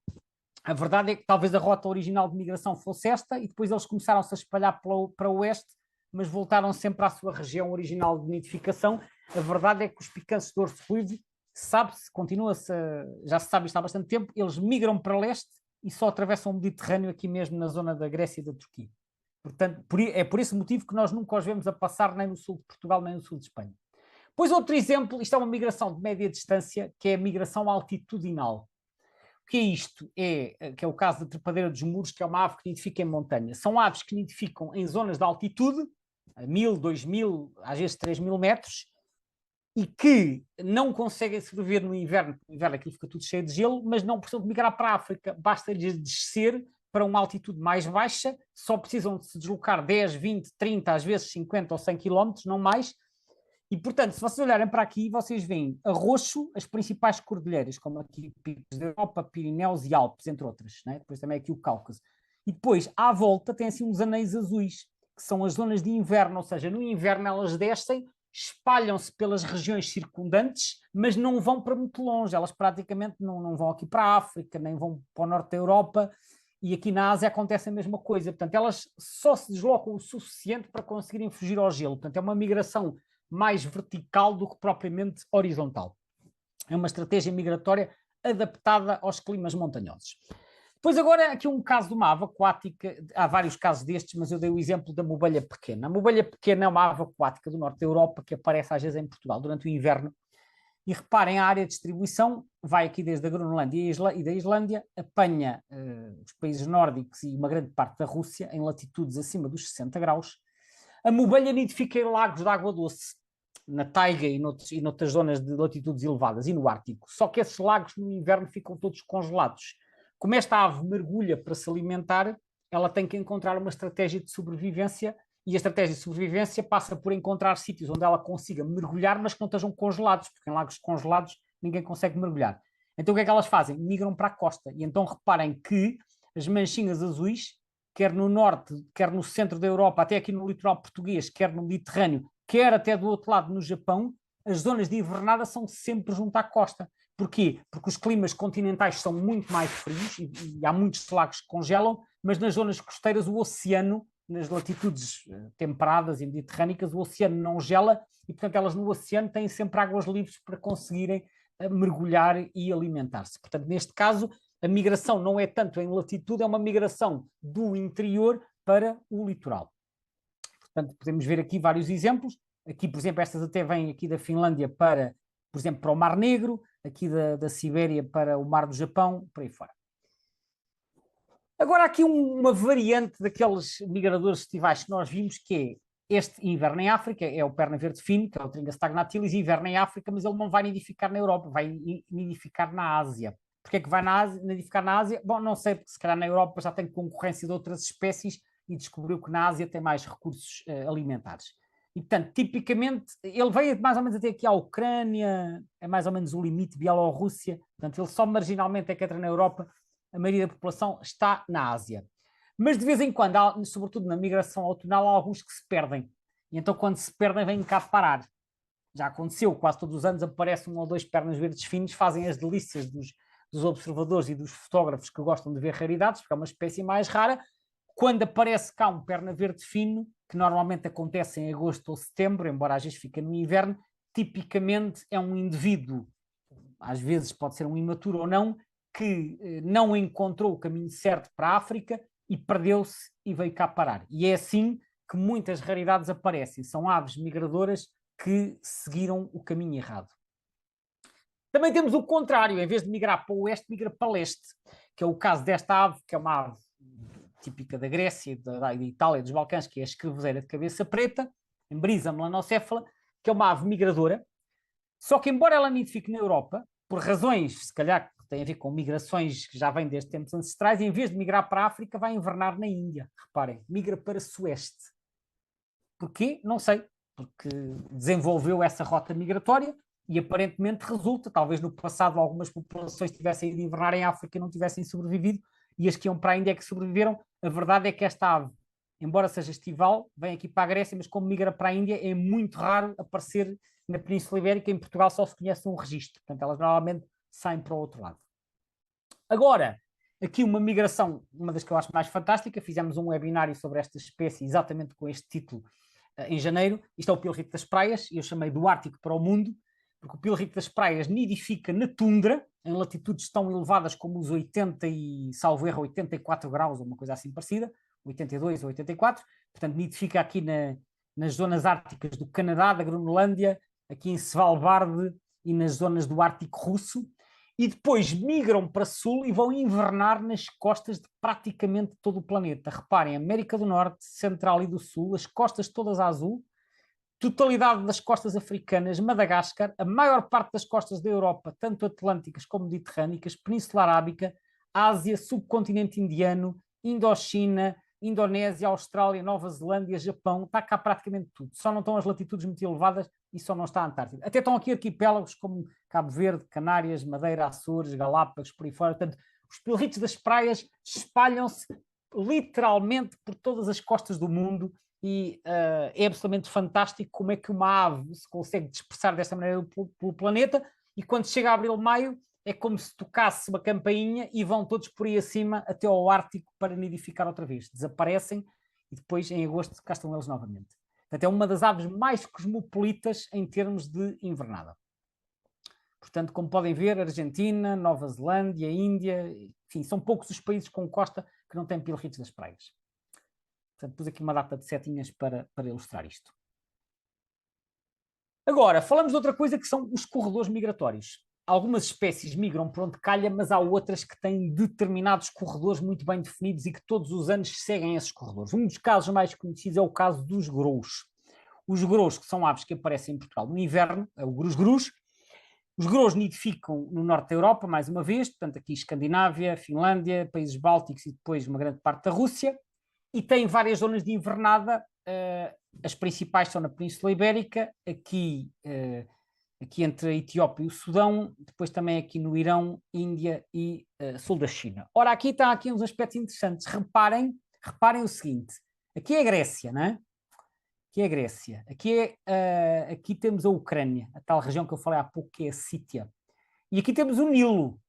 A verdade é que talvez a rota original de migração fosse esta e depois eles começaram-se a espalhar para o oeste, mas voltaram sempre à sua região original de nidificação A verdade é que os picanços de dorso ruivo, sabe-se, já se sabe isto há bastante tempo, eles migram para leste e só atravessam o Mediterrâneo aqui mesmo na zona da Grécia e da Turquia. Portanto, é por esse motivo que nós nunca os vemos a passar nem no sul de Portugal, nem no sul de Espanha. Pois outro exemplo, isto é uma migração de média distância, que é a migração altitudinal. O que é isto? Que é o caso da trepadeira dos muros, que é uma ave que nidifica em montanha. São aves que nidificam em zonas de altitude, a 1000, 2000, às vezes 3000 metros, e que não conseguem sobreviver no inverno, porque no inverno aquilo fica tudo cheio de gelo, mas não precisam de migrar para a África, basta-lhes descer para uma altitude mais baixa, só precisam de se deslocar 10, 20, 30, às vezes 50 ou 100 quilómetros, não mais. E, portanto, se vocês olharem para aqui, vocês veem a roxo as principais cordilheiras, como aqui Picos da Europa, Pirineus e Alpes, entre outras. Né? Depois também aqui o Cáucaso. E depois, à volta, tem assim uns anéis azuis, que são as zonas de inverno, ou seja, no inverno elas descem, espalham-se pelas regiões circundantes, mas não vão para muito longe. Elas praticamente não vão aqui para a África, nem vão para o norte da Europa, e aqui na Ásia acontece a mesma coisa. Portanto, elas só se deslocam o suficiente para conseguirem fugir ao gelo. Portanto, é uma migração mais vertical do que propriamente horizontal. É uma estratégia migratória adaptada aos climas montanhosos. Depois agora aqui um caso de uma ave aquática, há vários casos destes, mas eu dei o exemplo da mobelha pequena. A mobelha pequena é uma ave aquática do norte da Europa que aparece às vezes em Portugal durante o inverno. E reparem, a área de distribuição vai aqui desde a Groenlândia e da Islândia, apanha os países nórdicos e uma grande parte da Rússia, em latitudes acima dos 60 graus. A mobelha nidifica em lagos de água doce, na taiga e noutras zonas de latitudes elevadas e no Ártico. Só que esses lagos no inverno ficam todos congelados. Como esta ave mergulha para se alimentar, ela tem que encontrar uma estratégia de sobrevivência, e a estratégia de sobrevivência passa por encontrar sítios onde ela consiga mergulhar, mas que não estejam congelados, porque em lagos congelados ninguém consegue mergulhar. Então o que é que elas fazem? Migram para a costa. E então reparem que as manchinhas azuis, quer no norte, quer no centro da Europa, até aqui no litoral português, quer no Mediterrâneo, quer até do outro lado no Japão, as zonas de invernada são sempre junto à costa. Porquê? Porque os climas continentais são muito mais frios e há muitos lagos que congelam, mas nas zonas costeiras o oceano, nas latitudes temperadas e mediterrânicas, o oceano não gela e, portanto, elas no oceano têm sempre águas livres para conseguirem mergulhar e alimentar-se. Portanto, neste caso, a migração não é tanto em latitude, é uma migração do interior para o litoral. Portanto, podemos ver aqui vários exemplos. Aqui, por exemplo, estas até vêm aqui da Finlândia para, por exemplo, para o Mar Negro, aqui da Sibéria para o Mar do Japão, por aí fora. Agora, aqui uma variante daqueles migradores estivais que nós vimos, que é este inverno em África, é o perna verde fino, que é o Tringa stagnatilis, inverno em África, mas ele não vai nidificar na Europa, vai nidificar na Ásia. Porquê é que vai nidificar na Ásia? Bom, não sei, porque se calhar na Europa já tem concorrência de outras espécies e descobriu que na Ásia tem mais recursos alimentares. E, portanto, tipicamente, ele veio mais ou menos até aqui à Ucrânia, é mais ou menos o limite Bielorrússia, portanto, ele só marginalmente é que entra na Europa, a maioria da população está na Ásia. Mas de vez em quando, sobretudo na migração outonal, há alguns que se perdem. E então, quando se perdem, vêm cá parar. Já aconteceu, quase todos os anos aparecem 1 ou 2 pernas verdes finos, fazem as delícias dos observadores e dos fotógrafos que gostam de ver raridades, porque é uma espécie mais rara. Quando aparece cá um perna verde fino, que normalmente acontece em agosto ou setembro, embora às vezes fique no inverno, tipicamente é um indivíduo, às vezes pode ser um imaturo ou não, que não encontrou o caminho certo para a África e perdeu-se e veio cá parar. E é assim que muitas raridades aparecem. São aves migradoras que seguiram o caminho errado. Também temos o contrário. Em vez de migrar para o oeste, migra para leste, que é o caso desta ave, que é uma ave típica da Grécia, da Itália, dos Balcãs, que é a escrevezeira de cabeça preta, Embrisa melanocéfala, que é uma ave migradora. Só que, embora ela nidifique na Europa, por razões, se calhar, que têm a ver com migrações que já vêm desde tempos ancestrais, em vez de migrar para a África, vai invernar na Índia. Reparem, migra para sueste. Porquê? Não sei. Porque desenvolveu essa rota migratória e aparentemente resulta. Talvez no passado algumas populações tivessem ido invernar em África e não tivessem sobrevivido, e as que iam para a Índia é que sobreviveram. A verdade é que esta ave, embora seja estival, vem aqui para a Grécia, mas como migra para a Índia, é muito raro aparecer na Península Ibérica. Em Portugal só se conhece um registro, portanto elas normalmente saem para o outro lado. Agora, aqui uma migração, uma das que eu acho mais fantástica, fizemos um webinário sobre esta espécie exatamente com este título em janeiro. Isto é o Pilrico das Praias, e eu chamei do Ártico para o mundo, porque o Pilrico das Praias nidifica na tundra, em latitudes tão elevadas como os 80 e, salvo erro, 84 graus, ou uma coisa assim parecida, 82 ou 84, portanto nidifica aqui nas zonas árticas do Canadá, da Groenlândia, aqui em Svalbard e nas zonas do Ártico Russo, e depois migram para sul e vão invernar nas costas de praticamente todo o planeta. Reparem, América do Norte, Central e do Sul, as costas todas a azul, totalidade das costas africanas, Madagascar, a maior parte das costas da Europa, tanto atlânticas como mediterrânicas, Península Arábica, Ásia, subcontinente indiano, Indochina, Indonésia, Austrália, Nova Zelândia, Japão, está cá praticamente tudo. Só não estão as latitudes muito elevadas e só não está a Antártida. Até estão aqui arquipélagos como Cabo Verde, Canárias, Madeira, Açores, Galápagos, por aí fora. Portanto, os pilritos das praias espalham-se literalmente por todas as costas do mundo e é absolutamente fantástico como é que uma ave se consegue dispersar desta maneira pelo planeta, e quando chega a abril, maio, é como se tocasse uma campainha e vão todos por aí acima até ao Ártico para nidificar outra vez. Desaparecem e depois em agosto cá estão eles novamente. Portanto, é uma das aves mais cosmopolitas em termos de invernada. Portanto, como podem ver, Argentina, Nova Zelândia, Índia, enfim, são poucos os países com costa que não têm pilritos das praias. Portanto, pus aqui uma data de setinhas para ilustrar isto. Agora, falamos de outra coisa que são os corredores migratórios. Algumas espécies migram por onde calha, mas há outras que têm determinados corredores muito bem definidos e que todos os anos seguem esses corredores. Um dos casos mais conhecidos é o caso dos grous. Os grous, que são aves que aparecem em Portugal no inverno, é o grus-grus. Os grous nidificam no norte da Europa, mais uma vez, portanto aqui Escandinávia, Finlândia, países bálticos e depois uma grande parte da Rússia, e têm várias zonas de invernada. As principais são na Península Ibérica, aqui entre a Etiópia e o Sudão, depois também aqui no Irão, Índia e sul da China. Ora, aqui está aqui uns aspectos interessantes. Reparem o seguinte, aqui é a Grécia, não é? Aqui é a Grécia. Aqui temos a Ucrânia, a tal região que eu falei há pouco, que é a Sítia. E aqui temos o Nilo.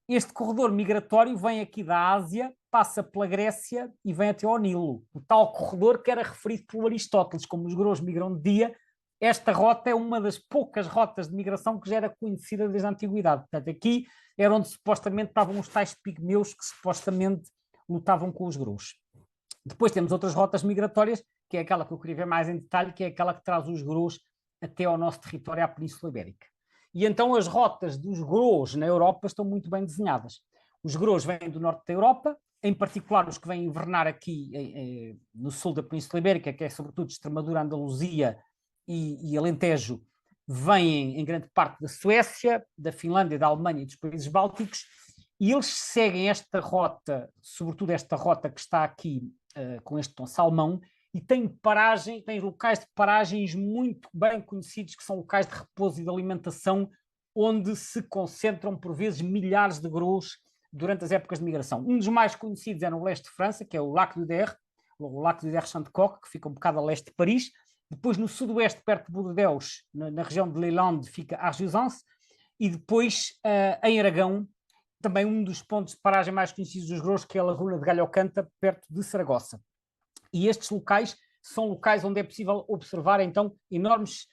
Este corredor migratório vem aqui da Ásia, passa pela Grécia e vem até ao Nilo. O tal corredor que era referido por Aristóteles, como os grous migram de dia. Esta rota é uma das poucas rotas de migração que já era conhecida desde a Antiguidade. Portanto, aqui era onde supostamente estavam os tais pigmeus que supostamente lutavam com os grous. Depois temos outras rotas migratórias, que é aquela que eu queria ver mais em detalhe, que é aquela que traz os grous até ao nosso território, à Península Ibérica. E então as rotas dos grous na Europa estão muito bem desenhadas. Os grous vêm do norte da Europa, em particular os que vêm invernar aqui no sul da Península Ibérica, que é sobretudo Extremadura, Andaluzia e Alentejo, vêm em grande parte da Suécia, da Finlândia, da Alemanha e dos países bálticos, e eles seguem esta rota, sobretudo esta rota que está aqui com este tom salmão, e tem locais de paragens muito bem conhecidos, que são locais de repouso e de alimentação, onde se concentram por vezes milhares de grous durante as épocas de migração. Um dos mais conhecidos é no leste de França, que é o Lac du Der, o Lac du Der-Chantecoq, que fica um bocado a leste de Paris. Depois no sudoeste, perto de Bordeaux, na região de Leyland, fica Argenzans, e depois em Aragão, também um dos pontos de paragem mais conhecidos dos grous, que é a Laguna de Galhocanta, perto de Saragossa. E estes locais são locais onde é possível observar, então, enormes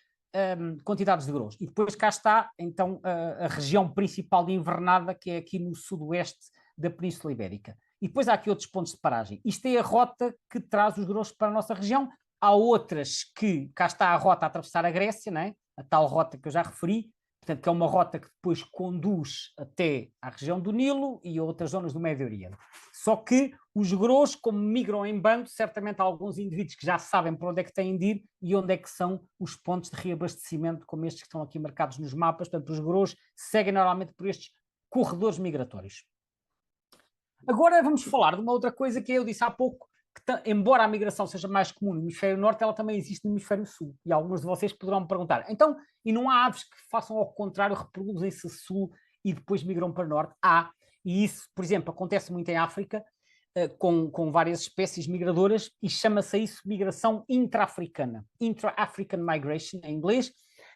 quantidades de grous. E depois cá está, então, a região principal de invernada, que é aqui no sudoeste da Península Ibérica. E depois há aqui outros pontos de paragem. Isto é a rota que traz os grous para a nossa região. Há outras que, cá está a rota a atravessar a Grécia, não é? A tal rota que eu já referi, portanto, que é uma rota que depois conduz até à região do Nilo e a outras zonas do Médio Oriente. Só que os grous, como migram em bando, certamente há alguns indivíduos que já sabem para onde é que têm de ir e onde é que são os pontos de reabastecimento, como estes que estão aqui marcados nos mapas. Portanto, os grous seguem normalmente por estes corredores migratórios. Agora vamos falar de uma outra coisa que eu disse há pouco, que embora a migração seja mais comum no hemisfério norte, ela também existe no hemisfério sul. E alguns de vocês poderão me perguntar, então, e não há aves que façam ao contrário, reproduzem-se a sul e depois migram para norte? Há, e isso, por exemplo, acontece muito em África, com várias espécies migradoras, e chama-se isso migração intra-africana, intra-African migration em inglês.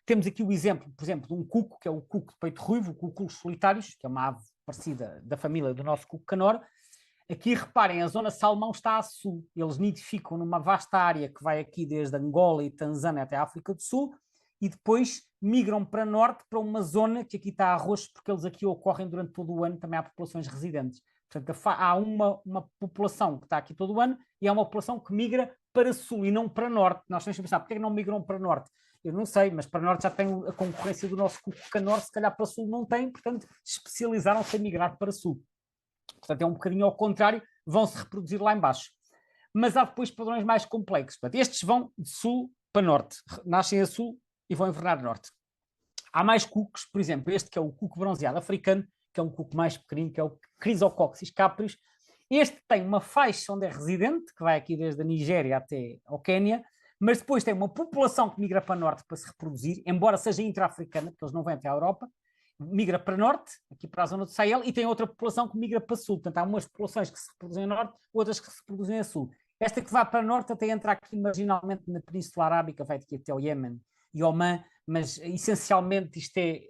Temos aqui o exemplo, por exemplo, de um cuco, que é o cuco de peito ruivo, o cuculos solitários, que é uma ave parecida da família do nosso cuco canor, Aqui, reparem, a zona salmão está a sul. Eles nidificam numa vasta área que vai aqui desde Angola e Tanzânia até a África do Sul e depois migram para norte, para uma zona que aqui está a roxo, porque eles aqui ocorrem durante todo o ano, também há populações residentes. Portanto, há uma população que está aqui todo o ano e há uma população que migra para sul e não para norte. Nós temos que pensar, porque é que não migram para norte? Eu não sei, mas para norte já tem a concorrência do nosso cuco canor, se calhar para sul não tem, portanto, especializaram-se em migrar para sul. Portanto, é um bocadinho ao contrário, vão se reproduzir lá embaixo. Mas há depois padrões mais complexos. Portanto, estes vão de sul para norte, nascem a sul e vão invernar a norte. Há mais cucos, por exemplo, este que é o cuco bronzeado africano, que é um cuco mais pequenino, que é o Chrysococcus caprius. Este tem uma faixa onde é residente, que vai aqui desde a Nigéria até ao Quénia, mas depois tem uma população que migra para norte para se reproduzir, embora seja intra-africana, porque eles não vêm até à Europa, migra para norte, aqui para a zona do Sahel, e tem outra população que migra para sul. Portanto, há umas populações que se reproduzem a norte, outras que se reproduzem a sul. Esta que vai para norte até entra aqui marginalmente na Península Arábica, vai daqui até o Iémen e Omã, mas essencialmente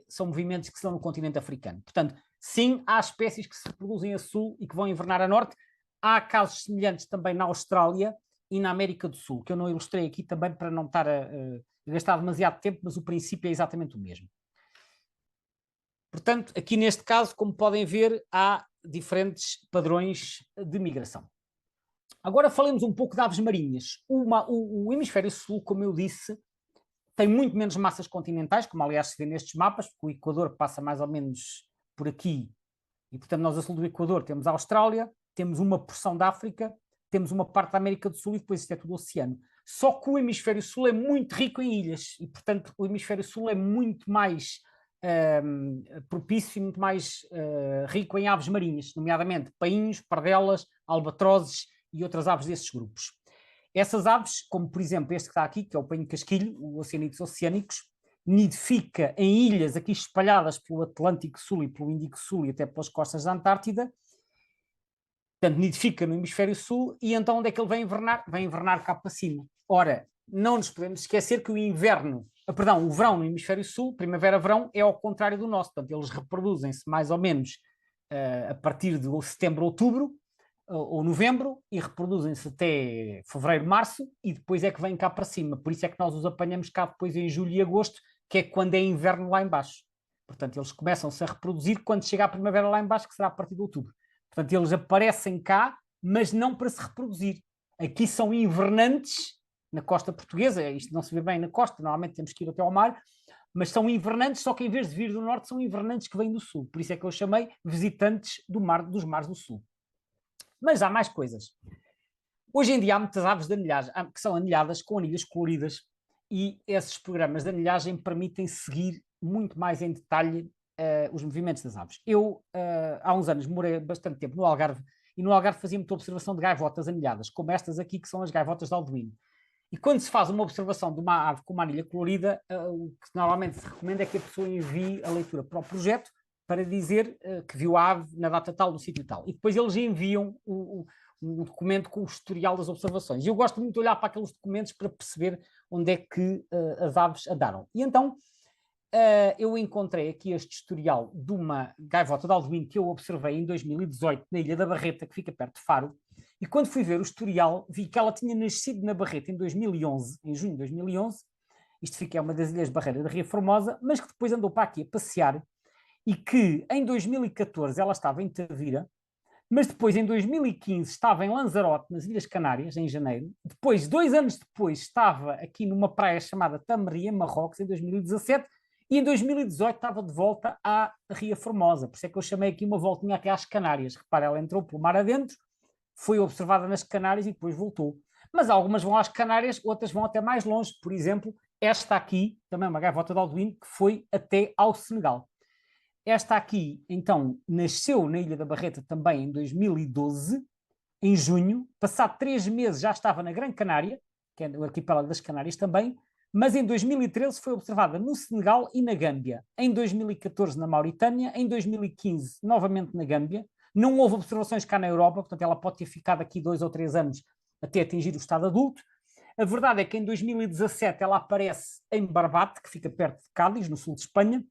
são movimentos que são no continente africano. Portanto, sim, há espécies que se reproduzem a sul e que vão invernar a norte. Há casos semelhantes também na Austrália e na América do Sul, que eu não ilustrei aqui também para não estar a gastar demasiado tempo, mas o princípio é exatamente o mesmo. Portanto, aqui neste caso, como podem ver, há diferentes padrões de migração. Agora falemos um pouco de aves marinhas. O hemisfério sul, como eu disse, tem muito menos massas continentais, como aliás se vê nestes mapas, porque o Equador passa mais ou menos por aqui. E, portanto, nós a sul do Equador temos a Austrália, temos uma porção da África, temos uma parte da América do Sul e depois isto é tudo o oceano. Só que o hemisfério sul é muito rico em ilhas e, portanto, o hemisfério sul é muito mais propício e muito mais rico em aves marinhas, nomeadamente painhos, pardelas, albatrozes e outras aves desses grupos. Essas aves, como por exemplo este que está aqui, que é o painho casquilho, o Oceanitos oceânicos, nidifica em ilhas aqui espalhadas pelo Atlântico Sul e pelo Índico Sul e até pelas costas da Antártida. Portanto, nidifica no hemisfério sul e então onde é que ele vem invernar? Vem invernar cá para cima. Ora, não nos podemos esquecer que o verão no hemisfério sul, primavera-verão, é ao contrário do nosso. Portanto, eles reproduzem-se mais ou menos a partir de setembro, outubro ou novembro e reproduzem-se até fevereiro, março e depois é que vêm cá para cima. Por isso é que nós os apanhamos cá depois em julho e agosto, que é quando é inverno lá embaixo. Portanto, eles começam-se a reproduzir quando chega a primavera lá embaixo, que será a partir de outubro. Portanto, eles aparecem cá, mas não para se reproduzir. Aqui são invernantes na costa portuguesa, isto não se vê bem na costa, normalmente temos que ir até ao mar, mas são invernantes, só que em vez de vir do norte, são invernantes que vêm do sul. Por isso é que eu chamei visitantes dos mares do sul. Mas há mais coisas. Hoje em dia há muitas aves de anilhagem, que são anilhadas com anilhas coloridas e esses programas de anilhagem permitem seguir muito mais em detalhe os movimentos das aves. Eu, há uns anos, morei bastante tempo no Algarve e no Algarve fazia muita observação de gaivotas anilhadas, como estas aqui, que são as gaivotas de alduíno. E quando se faz uma observação de uma ave com uma anilha colorida, o que normalmente se recomenda é que a pessoa envie a leitura para o projeto para dizer que viu a ave na data tal, do sítio tal. E depois eles enviam um documento com o historial das observações. E eu gosto muito de olhar para aqueles documentos para perceber onde é que as aves andaram. E então eu encontrei aqui este historial de uma gaivota de alduíno que eu observei em 2018 na Ilha da Barreta, que fica perto de Faro. E quando fui ver o historial, vi que ela tinha nascido na Barreta em 2011, em junho de 2011. Isto fica uma das ilhas Barreira da Ria Formosa, mas que depois andou para aqui a passear e que em 2014 ela estava em Tavira, mas depois em 2015 estava em Lanzarote, nas Ilhas Canárias, em janeiro. Depois, 2 anos depois, estava aqui numa praia chamada Tamaria, em Marrocos, em 2017, e em 2018 estava de volta à Ria Formosa. Por isso é que eu chamei aqui uma voltinha até às Canárias. Repara, ela entrou pelo mar adentro, foi observada nas Canárias e depois voltou. Mas algumas vão às Canárias, outras vão até mais longe. Por exemplo, esta aqui, também uma gaivota de alduíno, que foi até ao Senegal. Esta aqui, então, nasceu na Ilha da Barreta também em 2012, em junho. Passado 3 meses já estava na Gran Canária, que é o arquipélago das Canárias também, mas em 2013 foi observada no Senegal e na Gâmbia. Em 2014 na Mauritânia, em 2015 novamente na Gâmbia. Não houve observações cá na Europa, portanto ela pode ter ficado aqui 2 ou 3 anos até atingir o estado adulto. A verdade é que em 2017 ela aparece em Barbate, que fica perto de Cádiz, no sul de Espanha.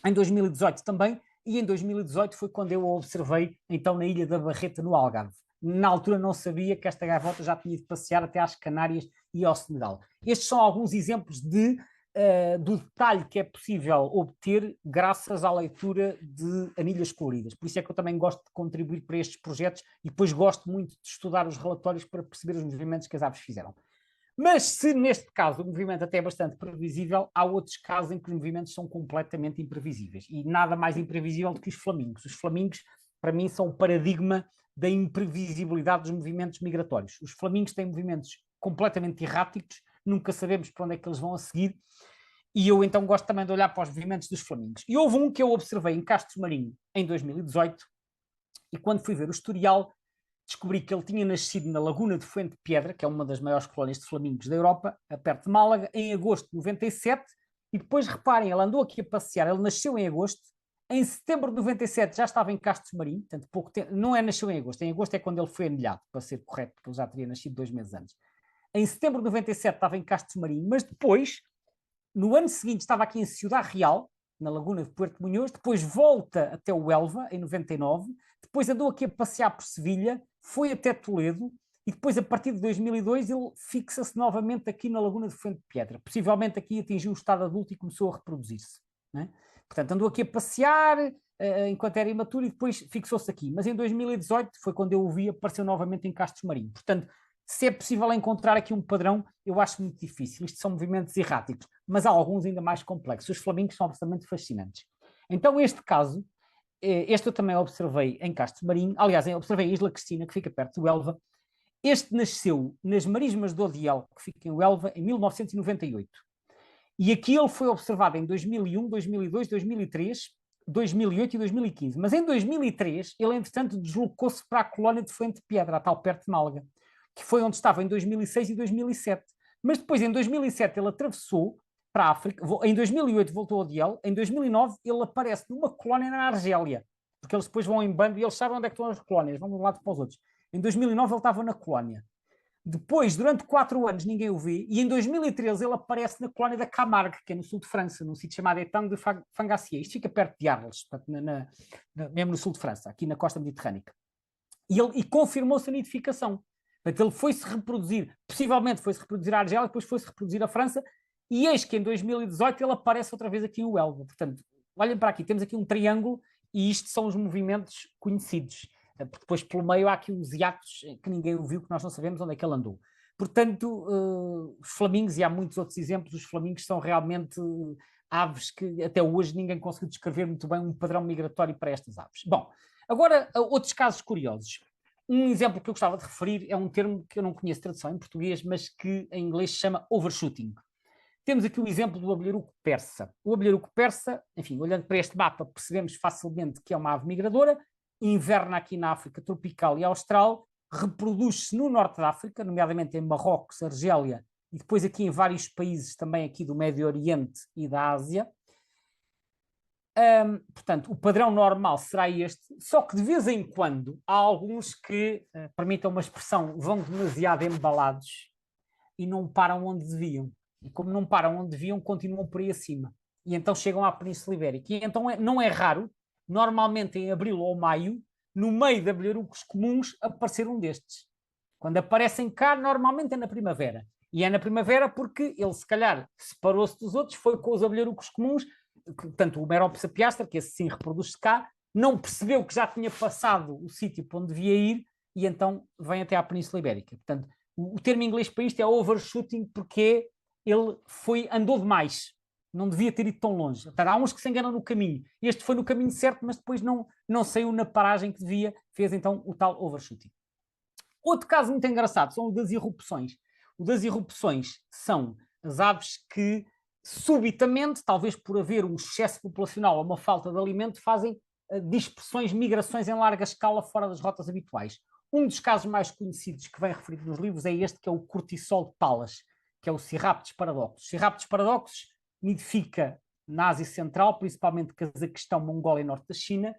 Em 2018 também, e em 2018 foi quando eu a observei, então, na Ilha da Barreta, no Algarve. Na altura não sabia que esta gaivota já tinha ido passear até às Canárias e ao Senegal. Estes são alguns exemplos do detalhe que é possível obter graças à leitura de anilhas coloridas. Por isso é que eu também gosto de contribuir para estes projetos e depois gosto muito de estudar os relatórios para perceber os movimentos que as aves fizeram. Mas se neste caso o movimento até é bastante previsível, há outros casos em que os movimentos são completamente imprevisíveis. E nada mais imprevisível do que os flamingos. Os flamingos, para mim, são o paradigma da imprevisibilidade dos movimentos migratórios. Os flamingos têm movimentos completamente erráticos, nunca sabemos para onde é que eles vão a seguir, e eu então gosto também de olhar para os movimentos dos flamingos. E houve um que eu observei em Castro Marinho em 2018, e quando fui ver o historial, descobri que ele tinha nascido na Laguna de Fuente Piedra, que é uma das maiores colónias de flamingos da Europa, perto de Málaga, em agosto de 97, e depois, reparem, ele andou aqui a passear, ele nasceu em agosto, em setembro de 97 já estava em Castro Marinho, portanto, pouco tempo, não é nasceu em agosto é quando ele foi anilhado, para ser correto, porque ele já teria nascido 2 meses antes. Em setembro de 97 estava em Castro Marinho, mas depois, no ano seguinte, estava aqui em Ciudad Real, na Laguna de Puerto Munhoz, depois volta até o Elva, em 99, depois andou aqui a passear por Sevilha, foi até Toledo, e depois, a partir de 2002, ele fixa-se novamente aqui na Laguna de Fuente de Piedra. Possivelmente aqui atingiu o estado adulto e começou a reproduzir-se. Né? Portanto, andou aqui a passear enquanto era imaturo e depois fixou-se aqui. Mas em 2018 foi quando eu o vi, apareceu novamente em Castro Marinho. Portanto, se é possível encontrar aqui um padrão, eu acho muito difícil. Isto são movimentos erráticos, mas há alguns ainda mais complexos. Os flamingos são absolutamente fascinantes. Então, este caso, este eu também observei em Castro Marinho. Aliás, eu observei em Isla Cristina, que fica perto do Elva. Este nasceu nas marismas de Odiel, que fica em Elva, em 1998. E aqui ele foi observado em 2001, 2002, 2003, 2008 e 2015. Mas em 2003, ele, entretanto, deslocou-se para a colónia de Fuente de Piedra, a tal perto de Málaga, que foi onde estava em 2006 e 2007. Mas depois, em 2007, ele atravessou para a África, em 2008 voltou a Odiel, em 2009 ele aparece numa colónia na Argélia, porque eles depois vão em bando e eles sabem onde é que estão as colónias, vão de um lado para os outros. Em 2009 ele estava na colónia. Depois, durante 4 anos, ninguém o vê, e em 2013 ele aparece na colónia da Camargue, que é no sul de França, num sítio chamado Étang de Fangassier. Isto fica perto de Arles, mesmo no sul de França, aqui na costa mediterrânica. E confirmou-se a nidificação. Portanto, ele foi-se reproduzir, possivelmente foi-se reproduzir a Argélia, depois foi-se reproduzir a França, e eis que em 2018 ele aparece outra vez aqui em Elva. Portanto, olhem para aqui, temos aqui um triângulo, e isto são os movimentos conhecidos. Porque depois pelo meio há aqui uns hiatos que ninguém ouviu, que nós não sabemos onde é que ele andou. Portanto, os flamingos, e há muitos outros exemplos, os flamingos são realmente aves que até hoje ninguém conseguiu descrever muito bem um padrão migratório para estas aves. Bom, agora outros casos curiosos. Um exemplo que eu gostava de referir é um termo que eu não conheço tradução em português, mas que em inglês se chama overshooting. Temos aqui o exemplo do abelharuco persa. O abelharuco persa, enfim, olhando para este mapa, percebemos facilmente que é uma ave migradora, inverna aqui na África tropical e austral, reproduz-se no norte da África, nomeadamente em Marrocos, Argélia, e depois aqui em vários países também aqui do Médio Oriente e da Ásia. Portanto, o padrão normal será este, só que de vez em quando há alguns que, permitam uma expressão, vão demasiado embalados e não param onde deviam. E como não param onde deviam, continuam por aí acima. E então chegam à Península Ibérica. E então não é raro, normalmente em abril ou maio, no meio de abelharucos comuns, aparecer um destes. Quando aparecem cá, normalmente é na primavera. E é na primavera porque ele, se calhar, separou-se dos outros, foi com os abelharucos comuns, portanto, o Meropsa piastra, que esse sim reproduz-se cá, não percebeu que já tinha passado o sítio para onde devia ir e então vem até à Península Ibérica. Portanto, o termo em inglês para isto é overshooting, porque ele andou demais. Não devia ter ido tão longe. Portanto, há uns que se enganam no caminho. Este foi no caminho certo, mas depois não saiu na paragem que devia, fez então o tal overshooting. Outro caso muito engraçado são o das irrupções. O das irrupções são as aves que subitamente, talvez por haver um excesso populacional ou uma falta de alimento, fazem dispersões, migrações em larga escala fora das rotas habituais. Um dos casos mais conhecidos que vem referido nos livros é este, que é o cortiçol de Pallas, que é o Cirraptes paradoxus. Cirraptes paradoxus nidifica na Ásia Central, principalmente Cazaquistão, Mongólia e norte da China,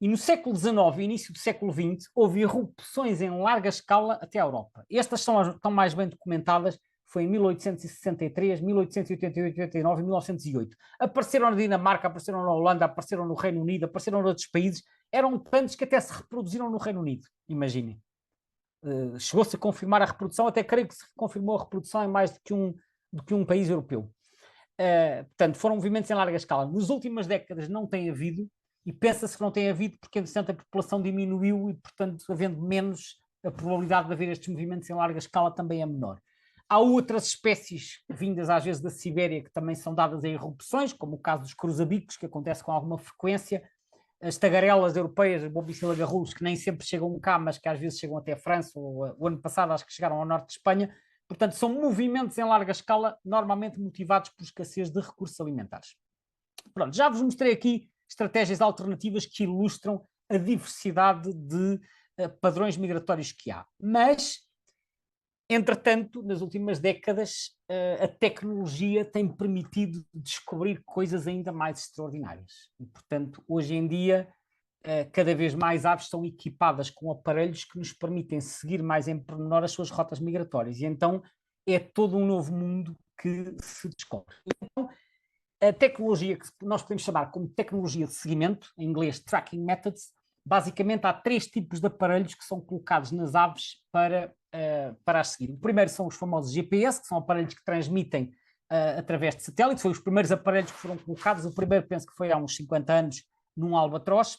e no século XIX e início do século XX houve irrupções em larga escala até a Europa. Estas estão mais bem documentadas, foi em 1863, 1888, 89 e 1908. Apareceram na Dinamarca, apareceram na Holanda, apareceram no Reino Unido, apareceram noutros países. Eram tantos que até se reproduziram no Reino Unido, imaginem. Chegou-se a confirmar a reprodução, até creio que se confirmou a reprodução em mais do que um país europeu. Portanto, foram movimentos em larga escala. Nas últimas décadas não tem havido, e pensa-se que não tem havido porque, entretanto, a população diminuiu e, portanto, havendo menos, a probabilidade de haver estes movimentos em larga escala também é menor. Há outras espécies vindas às vezes da Sibéria que também são dadas a irrupções, como o caso dos cruzabicos, que acontece com alguma frequência, as tagarelas europeias, bobicila-garrulos, que nem sempre chegam cá, mas que às vezes chegam até a França, ou o ano passado acho que chegaram ao norte de Espanha. Portanto, são movimentos em larga escala, normalmente motivados por escassez de recursos alimentares. Pronto, já vos mostrei aqui estratégias alternativas que ilustram a diversidade de padrões migratórios que há. Mas, entretanto, nas últimas décadas, a tecnologia tem permitido descobrir coisas ainda mais extraordinárias. E, portanto, hoje em dia, cada vez mais aves são equipadas com aparelhos que nos permitem seguir mais em pormenor as suas rotas migratórias. E então é todo um novo mundo que se descobre. Então, a tecnologia que nós podemos chamar como tecnologia de seguimento, em inglês Tracking Methods, basicamente há 3 tipos de aparelhos que são colocados nas aves para as seguir. O primeiro são os famosos GPS, que são aparelhos que transmitem através de satélites. Foi os primeiros aparelhos que foram colocados. O primeiro penso que foi há uns 50 anos num albatroz.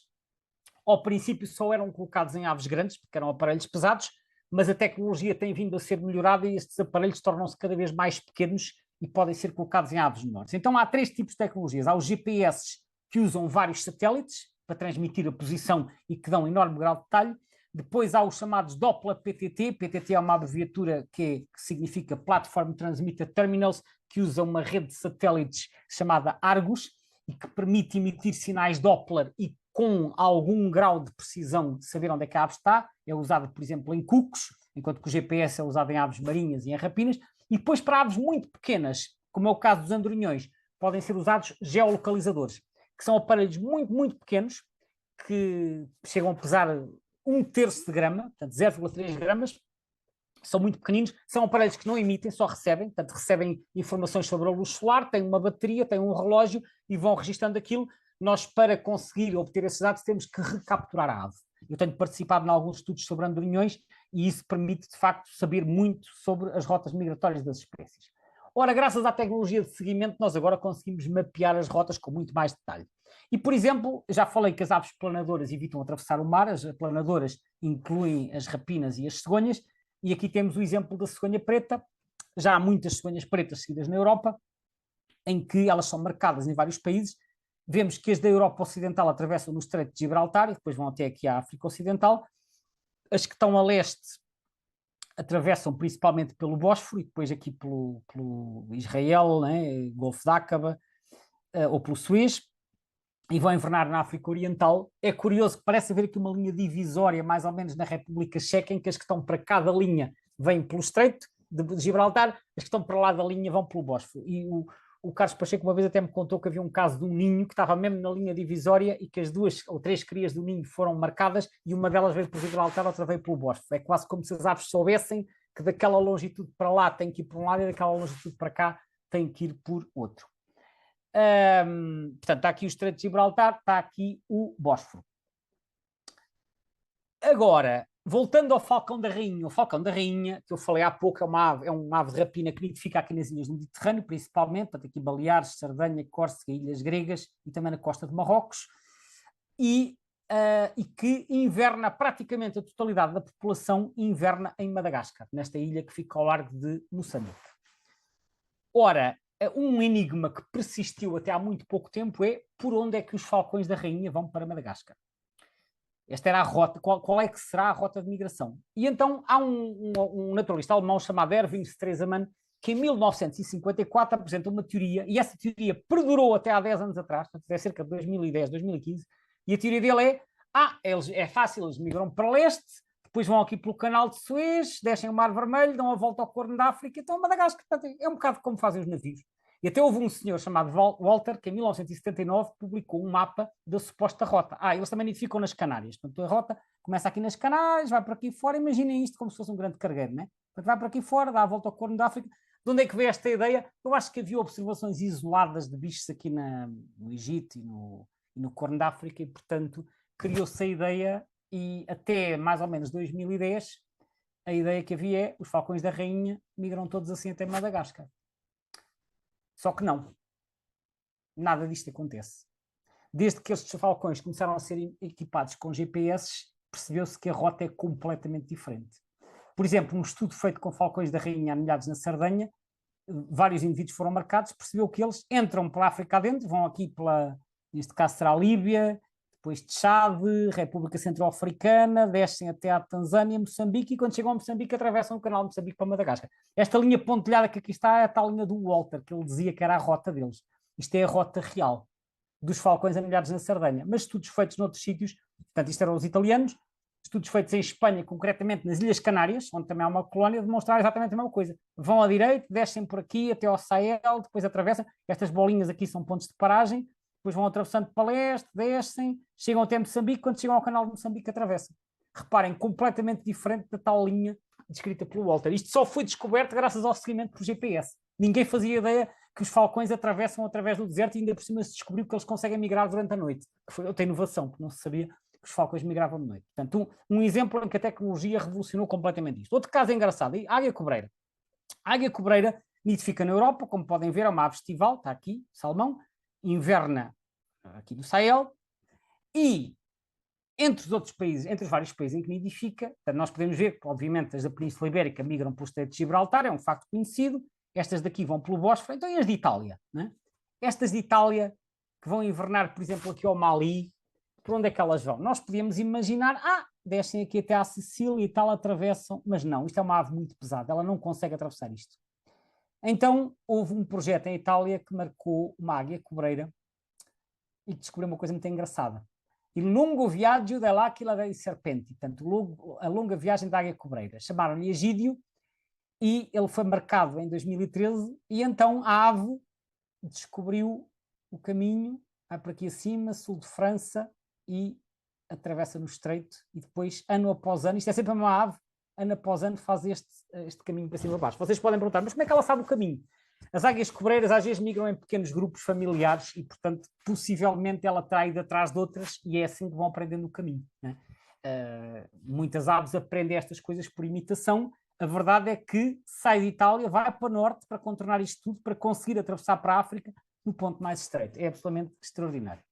Ao princípio só eram colocados em aves grandes, porque eram aparelhos pesados, mas a tecnologia tem vindo a ser melhorada e estes aparelhos tornam-se cada vez mais pequenos e podem ser colocados em aves menores. Então há 3 tipos de tecnologias. Há os GPS que usam vários satélites para transmitir a posição e que dão um enorme grau de detalhe. Depois há os chamados Doppler PTT. PTT é uma abreviatura que significa Platform Transmitter Terminals, que usa uma rede de satélites chamada Argus e que permite emitir sinais Doppler e com algum grau de precisão de saber onde é que a ave está. É usado, por exemplo, em cucos, enquanto que o GPS é usado em aves marinhas e em rapinas. E depois, para aves muito pequenas, como é o caso dos andorinhões, podem ser usados geolocalizadores, que são aparelhos muito, muito pequenos, que chegam a pesar 1/3 de grama, portanto 0,3 gramas, são muito pequeninos, são aparelhos que não emitem, só recebem, portanto recebem informações sobre a luz solar, têm uma bateria, têm um relógio e vão registando aquilo. Nós, para conseguir obter esses dados, temos que recapturar a ave. Eu tenho participado em alguns estudos sobre andorinhões e isso permite, de facto, saber muito sobre as rotas migratórias das espécies. Ora, graças à tecnologia de seguimento, nós agora conseguimos mapear as rotas com muito mais detalhe. E, por exemplo, já falei que as aves planadoras evitam atravessar o mar, as planadoras incluem as rapinas e as cegonhas, e aqui temos o exemplo da cegonha preta. Já há muitas cegonhas pretas seguidas na Europa, em que elas são marcadas em vários países. Vemos que as da Europa Ocidental atravessam no Estreito de Gibraltar e depois vão até aqui à África Ocidental. As que estão a leste atravessam principalmente pelo Bósforo e depois aqui pelo Israel, né, Golfo de Áqaba, ou pelo Suez, e vão invernar na África Oriental. É curioso que parece haver aqui uma linha divisória, mais ou menos na República Checa, em que as que estão para cada linha vêm pelo Estreito de Gibraltar, as que estão para lá da linha vão pelo Bósforo. E o Carlos Pacheco uma vez até me contou que havia um caso de um ninho que estava mesmo na linha divisória e que as 2 ou 3 crias do ninho foram marcadas e uma delas veio por Gibraltar, outra veio pelo Bósforo. É quase como se as aves soubessem que daquela longitude para lá tem que ir por um lado e daquela longitude para cá tem que ir por outro. Portanto, está aqui o Estreito de Gibraltar, está aqui o Bósforo. Agora, voltando ao falcão da rainha. O falcão da rainha, que eu falei há pouco, é uma ave de rapina que nidifica aqui nas ilhas do Mediterrâneo, principalmente, portanto, aqui Baleares, Sardenha, Córcega, Ilhas Gregas e também na costa de Marrocos, e que inverna praticamente a totalidade da população, inverna em Madagascar, nesta ilha que fica ao largo de Moçambique. Ora, um enigma que persistiu até há muito pouco tempo é por onde é que os falcões da rainha vão para Madagascar. Esta era a rota, qual é que será a rota de migração? E então há um naturalista alemão chamado Erwin Stresemann, que em 1954 apresenta uma teoria, e essa teoria perdurou até há 10 anos atrás, portanto, é cerca de 2010, 2015, e a teoria dele é fácil, eles migram para leste, depois vão aqui pelo canal de Suez, descem o Mar Vermelho, dão a volta ao Corno da África, então Madagascar. Portanto, é um bocado como fazem os navios. E até houve um senhor chamado Walter, que em 1979 publicou um mapa da suposta rota. Eles também identificam nas Canárias. Portanto, a rota começa aqui nas Canárias, vai para aqui fora, imaginem isto como se fosse um grande cargueiro, né? Portanto, vai para aqui fora, dá a volta ao Corno da África, De onde é que veio esta ideia? Eu acho que havia observações isoladas de bichos aqui no Egito e no Corno da África e, portanto, criou-se a ideia e até mais ou menos 2010 a ideia que havia é os falcões da rainha migram todos assim até Madagascar. Só que não. Nada disto acontece. Desde que estes falcões começaram a ser equipados com GPS, percebeu-se que a rota é completamente diferente. Por exemplo, um estudo feito com falcões da rainha anilhados na Sardenha, vários indivíduos foram marcados, percebeu que eles entram pela África adentro, vão aqui neste caso será a Líbia, depois de Chade, República Centro-Africana, descem até à Tanzânia, Moçambique, e quando chegam a Moçambique atravessam o canal de Moçambique para Madagascar. Esta linha pontilhada que aqui está é a tal linha do Walter, que ele dizia que era a rota deles. Isto é a rota real dos falcões anilhados na Sardenha. Mas estudos feitos noutros sítios, portanto isto eram os italianos, estudos feitos em Espanha, concretamente nas Ilhas Canárias, onde também há uma colónia, demonstraram exatamente a mesma coisa. Vão à direita, descem por aqui até ao Sahel, depois atravessam. Estas bolinhas aqui são pontos de paragem, depois vão atravessando para leste, descem, chegam até Moçambique, quando chegam ao canal de Moçambique atravessam. Reparem, completamente diferente da tal linha descrita pelo Walter. Isto só foi descoberto graças ao seguimento por GPS. Ninguém fazia ideia que os falcões atravessam através do deserto e ainda por cima se descobriu que eles conseguem migrar durante a noite. Que foi outra inovação, que não se sabia que os falcões migravam de noite. Portanto, um exemplo em que a tecnologia revolucionou completamente isto. Outro caso engraçado, a águia cobreira. A águia cobreira nidifica na Europa, como podem ver, é uma ave estival, está aqui, salmão, inverna aqui no Sahel, e entre os outros países, entre os vários países em que nidifica, nós podemos ver que, obviamente, as da Península Ibérica migram para o Estreito de Gibraltar, é um facto conhecido, estas daqui vão pelo Bósforo, então e as de Itália? Né? Estas de Itália, que vão invernar, por exemplo, aqui ao Mali, por onde é que elas vão? Nós podíamos imaginar, descem aqui até à Sicília e tal, atravessam, mas não, isto é uma ave muito pesada, ela não consegue atravessar isto. Então, houve um projeto em Itália que marcou uma águia cobreira e descobriu uma coisa muito engraçada. Il lungo viaggio dell'Aquila dei Serpenti, portanto, a longa viagem da águia cobreira. Chamaram-lhe Egídio e ele foi marcado em 2013 e então a ave descobriu o caminho, vai por aqui acima, sul de França e atravessa no estreito e depois, ano após ano, isto é sempre uma ave, ano após ano faz este caminho para cima e para baixo. Vocês podem perguntar, mas como é que ela sabe o caminho? As águias cobreiras às vezes migram em pequenos grupos familiares e, portanto, possivelmente ela terá ido atrás de outras e é assim que vão aprendendo o caminho. Né? Muitas aves aprendem estas coisas por imitação. A verdade é que sai de Itália, vai para o norte para contornar isto tudo, para conseguir atravessar para a África no ponto mais estreito. É absolutamente extraordinário.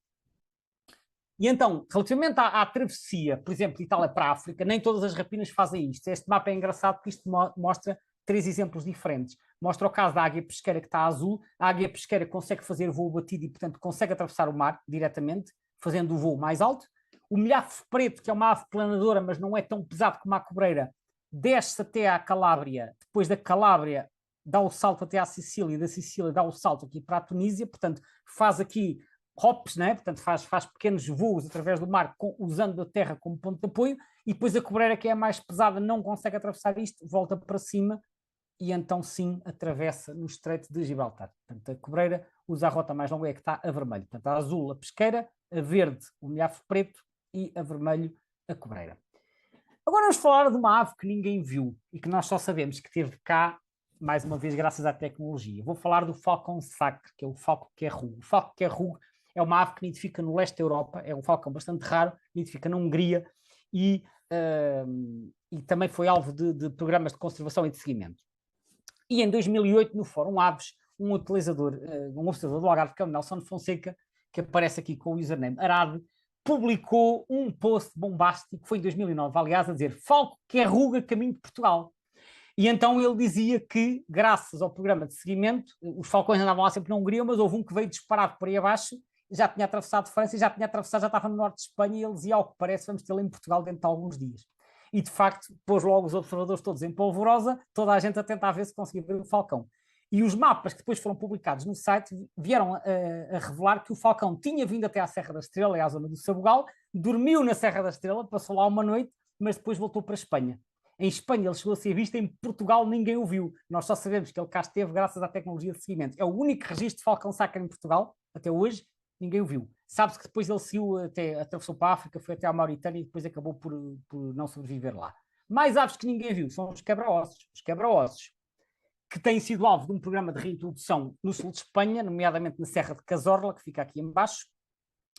E então, relativamente à travessia, por exemplo, de Itália para a África, nem todas as rapinas fazem isto. Este mapa é engraçado porque isto mostra 3 exemplos diferentes. Mostra o caso da águia pesqueira que está azul. A águia pesqueira consegue fazer voo batido e, portanto, consegue atravessar o mar diretamente, fazendo o voo mais alto. O milhafo preto, que é uma ave planadora, mas não é tão pesado como a cobreira, desce até à Calábria. Depois da Calábria, dá o salto até à Sicília. Da Sicília, dá o salto aqui para a Tunísia. Portanto, faz aqui hops, né? Portanto, faz pequenos voos através do mar, usando a terra como ponto de apoio. E depois a cobreira, que é a mais pesada, não consegue atravessar isto, volta para cima e então sim atravessa no Estreito de Gibraltar. Portanto, a cobreira usa a rota mais longa, é que está a vermelho. Portanto, a azul a pesqueira, a verde o milhafo preto e a vermelho a cobreira. Agora vamos falar de uma ave que ninguém viu e que nós só sabemos que esteve cá, mais uma vez, graças à tecnologia. Vou falar do falcão sacre, que é o falco querrugo. O falco querrugo é uma ave que nidifica no leste da Europa, é um falcão bastante raro, nidifica na Hungria e também foi alvo de programas de conservação e de seguimento. E em 2008, no Fórum Aves, um observador do Algarve, que é o Nelson Fonseca, que aparece aqui com o username Arade, publicou um post bombástico, foi em 2009, aliás, a dizer falco querruga caminho de Portugal. E então ele dizia que, graças ao programa de seguimento, os falcões andavam lá sempre na Hungria, mas houve um que veio disparado por aí abaixo, já tinha atravessado França, já estava no norte de Espanha, e ele dizia, ao que parece, vamos tê-lo em Portugal dentro de alguns dias. E, de facto, pôs logo os observadores todos em polvorosa, toda a gente a tentar ver se conseguia ver o falcão. E os mapas que depois foram publicados no site vieram a revelar que o falcão tinha vindo até à Serra da Estrela, e à zona do Sabugal, dormiu na Serra da Estrela, passou lá uma noite, mas depois voltou para a Espanha. Em Espanha ele chegou a ser visto, em Portugal ninguém o viu. Nós só sabemos que ele cá esteve graças à tecnologia de seguimento. É o único registro de falcão sacre em Portugal, até hoje, ninguém o viu. Sabe-se que depois ele saiu, atravessou para a África, foi até à Mauritânia e depois acabou por não sobreviver lá. Mais aves que ninguém viu são os quebra-ossos. Os quebra-ossos, que têm sido alvo de um programa de reintrodução no sul de Espanha, nomeadamente na Serra de Cazorla, que fica aqui em baixo,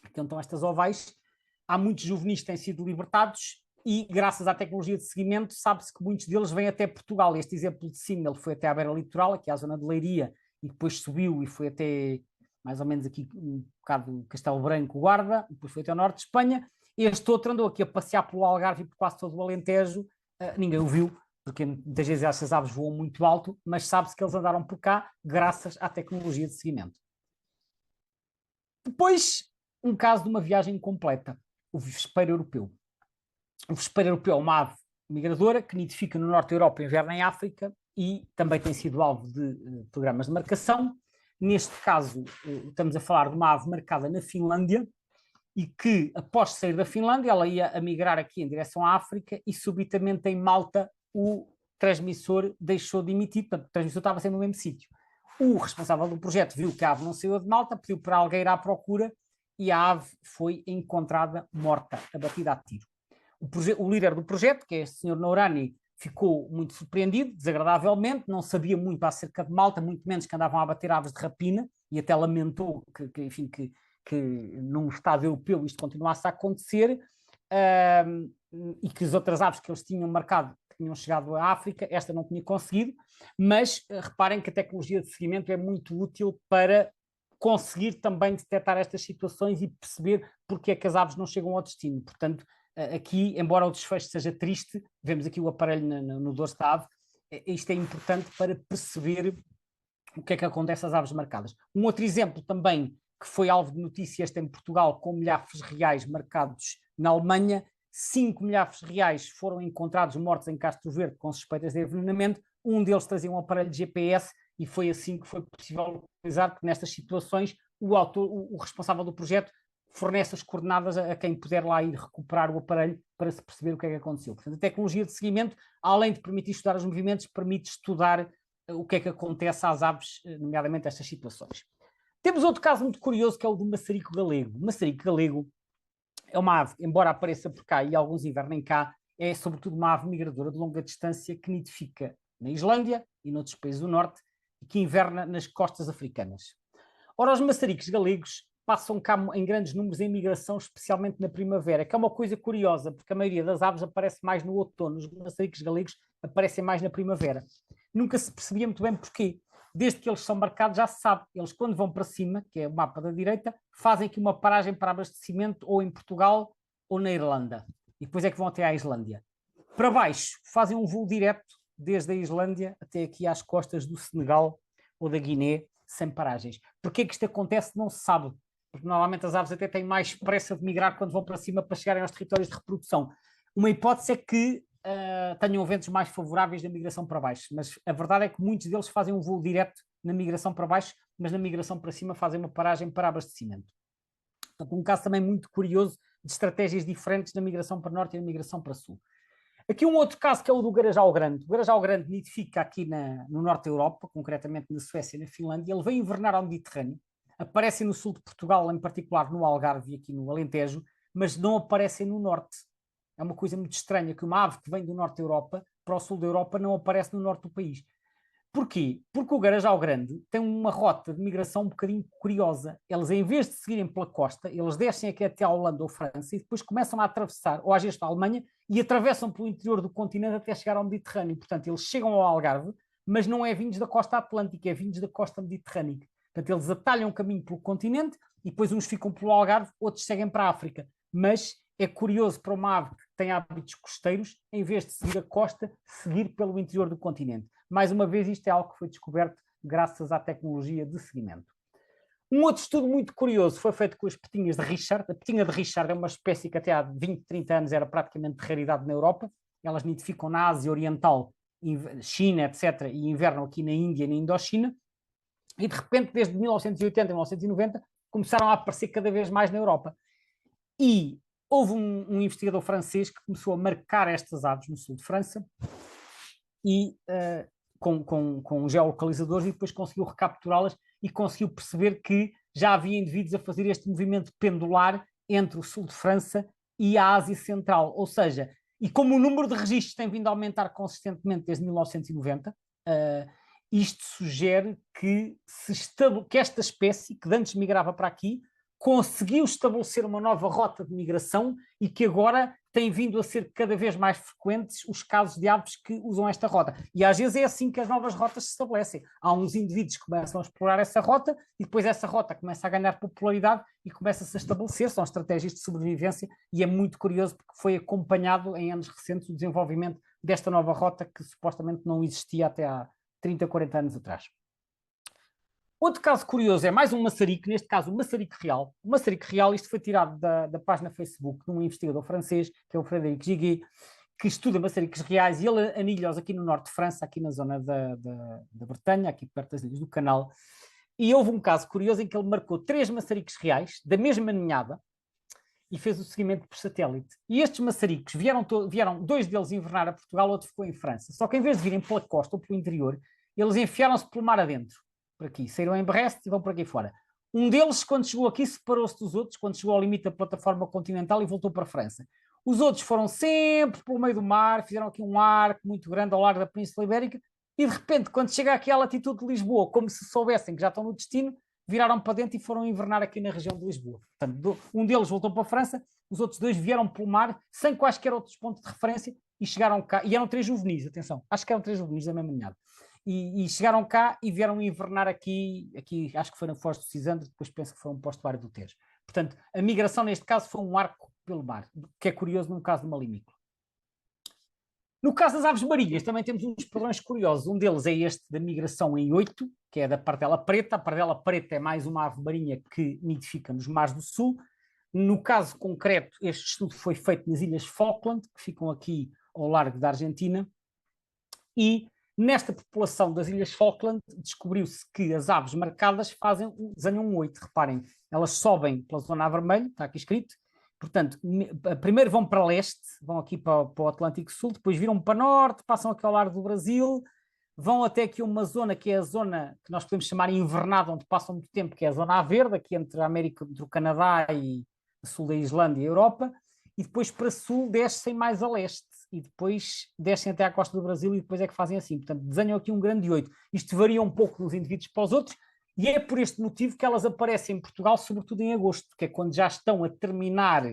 que estão estas ovais. Há muitos juvenis que têm sido libertados e, graças à tecnologia de seguimento, sabe-se que muitos deles vêm até Portugal. Este exemplo de cima, ele foi até à beira litoral, aqui à zona de Leiria, e depois subiu e foi até, mais ou menos aqui, um bocado Castelo Branco, Guarda, depois foi até ao norte de Espanha. Este outro andou aqui a passear pelo Algarve e por quase todo o Alentejo, ninguém o viu, porque muitas vezes essas aves voam muito alto, mas sabe-se que eles andaram por cá graças à tecnologia de seguimento. Depois, um caso de uma viagem completa, o vespeiro europeu. O vespeiro europeu é uma ave migradora que nidifica no norte da Europa e inverna em África e também tem sido alvo de programas de marcação. Neste caso, estamos a falar de uma ave marcada na Finlândia e que, após sair da Finlândia, ela ia a migrar aqui em direção à África e subitamente em Malta o transmissor deixou de emitir, portanto o transmissor estava sempre no mesmo sítio. O responsável do projeto viu que a ave não saiu de Malta, pediu para alguém ir à procura e a ave foi encontrada morta, abatida a tiro. O líder do projeto, que é este Sr. Nourani, ficou muito surpreendido, desagradavelmente, não sabia muito acerca de Malta, muito menos que andavam a abater aves de rapina, e até lamentou que num Estado europeu isto continuasse a acontecer, e que as outras aves que eles tinham marcado, que tinham chegado à África, esta não tinha conseguido, mas reparem que a tecnologia de seguimento é muito útil para conseguir também detectar estas situações e perceber porque é que as aves não chegam ao destino. Portanto, aqui, embora o desfecho seja triste, vemos aqui o aparelho no dorso da ave, isto é importante para perceber o que é que acontece às aves marcadas. Um outro exemplo também, que foi alvo de notícias em Portugal, com milhares reais marcados na Alemanha, 5 milhares reais foram encontrados mortos em Castro Verde com suspeitas de envenenamento, um deles trazia um aparelho de GPS e foi assim que foi possível localizar, porque nestas situações o responsável do projeto fornece as coordenadas a quem puder lá ir recuperar o aparelho para se perceber o que é que aconteceu. Portanto, a tecnologia de seguimento, além de permitir estudar os movimentos, permite estudar o que é que acontece às aves, nomeadamente estas situações. Temos outro caso muito curioso, que é o do maçarico galego. O maçarico galego é uma ave, embora apareça por cá e alguns invernem cá, é sobretudo uma ave migradora de longa distância que nidifica na Islândia e noutros países do norte e que inverna nas costas africanas. Ora, os maçaricos galegos passam cá em grandes números em migração, especialmente na primavera, que é uma coisa curiosa, porque a maioria das aves aparece mais no outono, os maçaricos galegos aparecem mais na primavera. Nunca se percebia muito bem porquê. Desde que eles são marcados, já se sabe. Eles, quando vão para cima, que é o mapa da direita, fazem aqui uma paragem para abastecimento ou em Portugal ou na Irlanda. E depois é que vão até à Islândia. Para baixo, fazem um voo direto desde a Islândia até aqui às costas do Senegal ou da Guiné, sem paragens. Porquê que isto acontece não se sabe, porque normalmente as aves até têm mais pressa de migrar quando vão para cima para chegarem aos territórios de reprodução. Uma hipótese é que tenham ventos mais favoráveis na migração para baixo, mas a verdade é que muitos deles fazem um voo direto na migração para baixo, mas na migração para cima fazem uma paragem para abastecimento. Portanto, um caso também muito curioso de estratégias diferentes na migração para norte e na migração para sul. Aqui um outro caso que é o do Garajal Grande. O Garajal Grande nidifica aqui no norte da Europa, concretamente na Suécia e na Finlândia. Ele vem invernar ao Mediterrâneo, aparecem no sul de Portugal, em particular no Algarve e aqui no Alentejo, mas não aparecem no norte. É uma coisa muito estranha que uma ave que vem do norte da Europa para o sul da Europa não aparece no norte do país. Porquê? Porque o Garajal Grande tem uma rota de migração um bocadinho curiosa. Eles, em vez de seguirem pela costa, eles descem aqui até a Holanda ou França e depois começam a atravessar, ou às vezes para a Alemanha, e atravessam pelo interior do continente até chegar ao Mediterrâneo. Portanto, eles chegam ao Algarve, mas não é vindos da costa atlântica, é vindos da costa mediterrânica. Portanto, eles atalham o caminho pelo continente e depois uns ficam pelo Algarve, outros seguem para a África. Mas é curioso para uma ave que tem hábitos costeiros, em vez de seguir a costa, seguir pelo interior do continente. Mais uma vez, isto é algo que foi descoberto graças à tecnologia de seguimento. Um outro estudo muito curioso foi feito com as petinhas de Richard. A petinha de Richard é uma espécie que até há 20, 30 anos era praticamente de raridade na Europa. Elas nidificam na Ásia Oriental, China, etc., e invernam aqui na Índia e na Indochina. E de repente, desde 1980 e 1990, começaram a aparecer cada vez mais na Europa. E houve um investigador francês que começou a marcar estas aves no sul de França e com geolocalizadores, e depois conseguiu recapturá-las e conseguiu perceber que já havia indivíduos a fazer este movimento pendular entre o sul de França e a Ásia Central. Ou seja, e como o número de registros tem vindo a aumentar consistentemente desde 1990, isto sugere que, que esta espécie, que antes migrava para aqui, conseguiu estabelecer uma nova rota de migração e que agora tem vindo a ser cada vez mais frequentes os casos de aves que usam esta rota. E às vezes é assim que as novas rotas se estabelecem. Há uns indivíduos que começam a explorar essa rota e depois essa rota começa a ganhar popularidade e começa-se a estabelecer. São estratégias de sobrevivência e é muito curioso porque foi acompanhado em anos recentes o desenvolvimento desta nova rota que supostamente não existia até há 30, 40 anos atrás. Outro caso curioso é mais um maçarico, neste caso o maçarico real. O maçarico real, isto foi tirado da página Facebook de um investigador francês, que é o Frédéric Giguet, que estuda maçaricos reais e ele anilha-os aqui no norte de França, aqui na zona da Bretanha, aqui perto das ilhas do Canal. E houve um caso curioso em que ele marcou 3 maçaricos reais da mesma ninhada e fez o seguimento por satélite. E estes maçaricos vieram 2 deles invernar a Portugal, outro ficou em França. Só que em vez de virem pela costa ou pelo interior, eles enfiaram-se pelo mar adentro. Por aqui, saíram em Brest e vão por aqui fora. Um deles, quando chegou aqui, separou-se dos outros, quando chegou ao limite da plataforma continental e voltou para a França. Os outros foram sempre pelo meio do mar, fizeram aqui um arco muito grande ao largo da Península Ibérica e, de repente, quando chega aqui à latitude de Lisboa, como se soubessem que já estão no destino, viraram para dentro e foram invernar aqui na região de Lisboa. Portanto, um deles voltou para a França, os outros 2 vieram pelo mar, sem quaisquer outros pontos de referência, e chegaram cá. E eram 3 juvenis, atenção, acho que eram 3 juvenis da mesma ninhada. E chegaram cá e vieram invernar aqui, acho que foi na Foz do Cisandro, depois penso que foi um postuário do Tejo. Portanto, a migração neste caso foi um arco pelo mar, que é curioso no caso de uma limícola. No caso das aves marinhas, também temos uns padrões curiosos. Um deles é este da migração em 8, que é da pardela preta. A pardela preta é mais uma ave marinha que nidifica nos mares do sul. No caso concreto, este estudo foi feito nas Ilhas Falkland, que ficam aqui ao largo da Argentina, e nesta população das Ilhas Falkland, descobriu-se que as aves marcadas desenham um 8. Reparem, elas sobem pela zona a vermelho, está aqui escrito. Portanto, primeiro vão para leste, vão aqui para o Atlântico Sul, depois viram para norte, passam aqui ao largo do Brasil, vão até aqui uma zona que é a zona que nós podemos chamar invernada, onde passam muito tempo, que é a zona a verde, aqui entre a América, entre o Canadá e o sul da Islândia e a Europa, e depois para sul descem mais a leste. E depois descem até à costa do Brasil e depois é que fazem assim. Portanto, desenham aqui um grande 8. Isto varia um pouco dos indivíduos para os outros e é por este motivo que elas aparecem em Portugal, sobretudo em agosto, que é quando já estão a terminar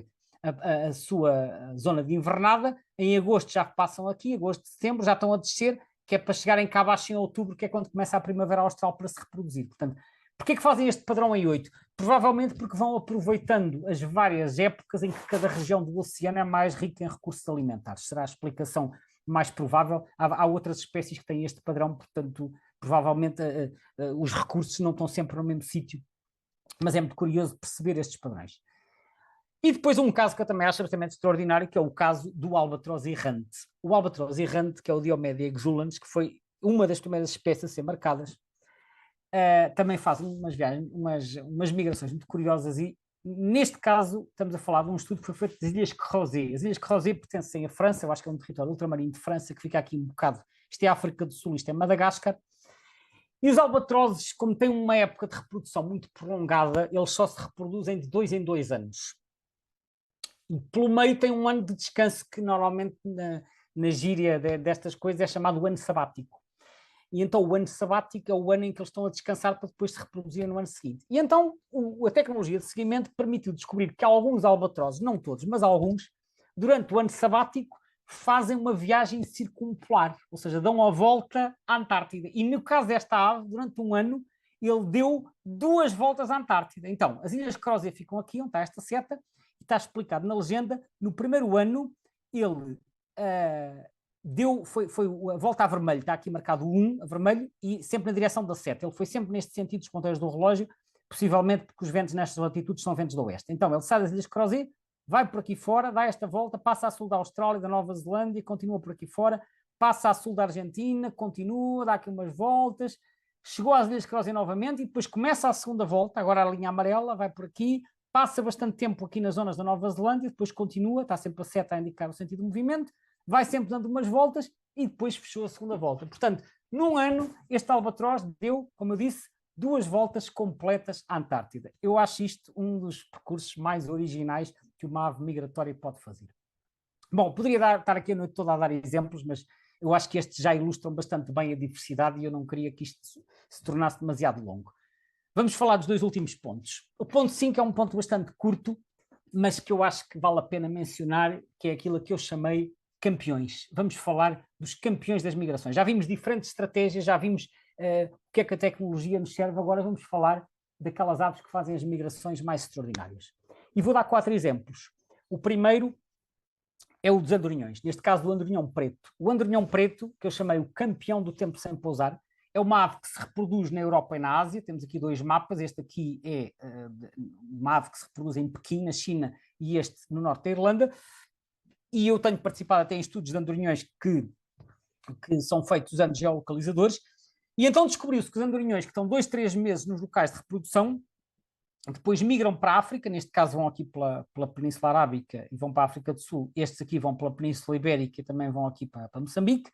a sua zona de invernada. Em agosto já passam aqui, agosto, setembro, já estão a descer, que é para chegarem cá abaixo em outubro, que é quando começa a primavera austral para se reproduzir. Portanto, porquê que fazem este padrão em 8? Provavelmente porque vão aproveitando as várias épocas em que cada região do oceano é mais rica em recursos alimentares. Será a explicação mais provável. Há outras espécies que têm este padrão, portanto, provavelmente os recursos não estão sempre no mesmo sítio. Mas é muito curioso perceber estes padrões. E depois um caso que eu também acho absolutamente extraordinário, que é o caso do albatroz errante. O albatroz errante, que é o Diomedia exulans, que foi uma das primeiras espécies a ser marcadas, também faz umas viagens, umas migrações muito curiosas e, neste caso, estamos a falar de um estudo que foi feito das Ilhas Crozet. As Ilhas Crozet pertencem à França, eu acho que é um território ultramarino de França, que fica aqui um bocado, isto é a África do Sul, isto é Madagascar, e os albatrozes, como têm uma época de reprodução muito prolongada, eles só se reproduzem de 2 em 2 anos. E pelo meio tem um ano de descanso que normalmente na gíria destas coisas é chamado ano sabático. E então o ano sabático é o ano em que eles estão a descansar para depois se reproduzir no ano seguinte. E então a tecnologia de seguimento permitiu descobrir que alguns albatrozes, não todos, mas alguns, durante o ano sabático, fazem uma viagem circumpolar, ou seja, dão a volta à Antártida. E no caso desta ave, durante um ano, ele deu 2 voltas à Antártida. Então, as Ilhas Crozet ficam aqui, onde está esta seta, e está explicado na legenda, no primeiro ano, ele foi a volta a vermelho, está aqui marcado 1 a vermelho, e sempre na direção da seta. Ele foi sempre neste sentido dos ponteiros do relógio, possivelmente porque os ventos nestas latitudes são ventos do oeste. Então, ele sai das Ilhas Crozet, vai por aqui fora, dá esta volta, passa a sul da Austrália, da Nova Zelândia, continua por aqui fora, passa a sul da Argentina, continua, dá aqui umas voltas, chegou às Ilhas Crozet novamente e depois começa a segunda volta, agora a linha amarela, vai por aqui, passa bastante tempo aqui nas zonas da Nova Zelândia, depois continua, está sempre a seta a indicar o sentido do movimento, vai sempre dando umas voltas e depois fechou a segunda volta. Portanto, num ano, este albatroz deu, como eu disse, 2 voltas completas à Antártida. Eu acho isto um dos percursos mais originais que uma ave migratória pode fazer. Bom, poderia estar aqui a noite toda a dar exemplos, mas eu acho que estes já ilustram bastante bem a diversidade e eu não queria que isto se tornasse demasiado longo. Vamos falar dos 2 últimos pontos. O ponto 5 é um ponto bastante curto, mas que eu acho que vale a pena mencionar, que é aquilo que eu chamei campeões. Vamos falar dos campeões das migrações. Já vimos diferentes estratégias, já vimos o que é que a tecnologia nos serve, agora vamos falar daquelas aves que fazem as migrações mais extraordinárias. E vou dar 4 exemplos. O primeiro é o dos andorinhões, neste caso do andorinhão preto. O andorinhão preto, que eu chamei o campeão do tempo sem pousar, é uma ave que se reproduz na Europa e na Ásia. Temos aqui 2 mapas. Este aqui é uma ave que se reproduz em Pequim, na China, e este no norte da Irlanda. E eu tenho participado até em estudos de andorinhões que são feitos usando geolocalizadores. E então descobriu-se que os andorinhões que estão 2, 3 meses nos locais de reprodução, depois migram para a África, neste caso vão aqui pela Península Arábica e vão para a África do Sul. Estes aqui vão pela Península Ibérica e também vão aqui para Moçambique.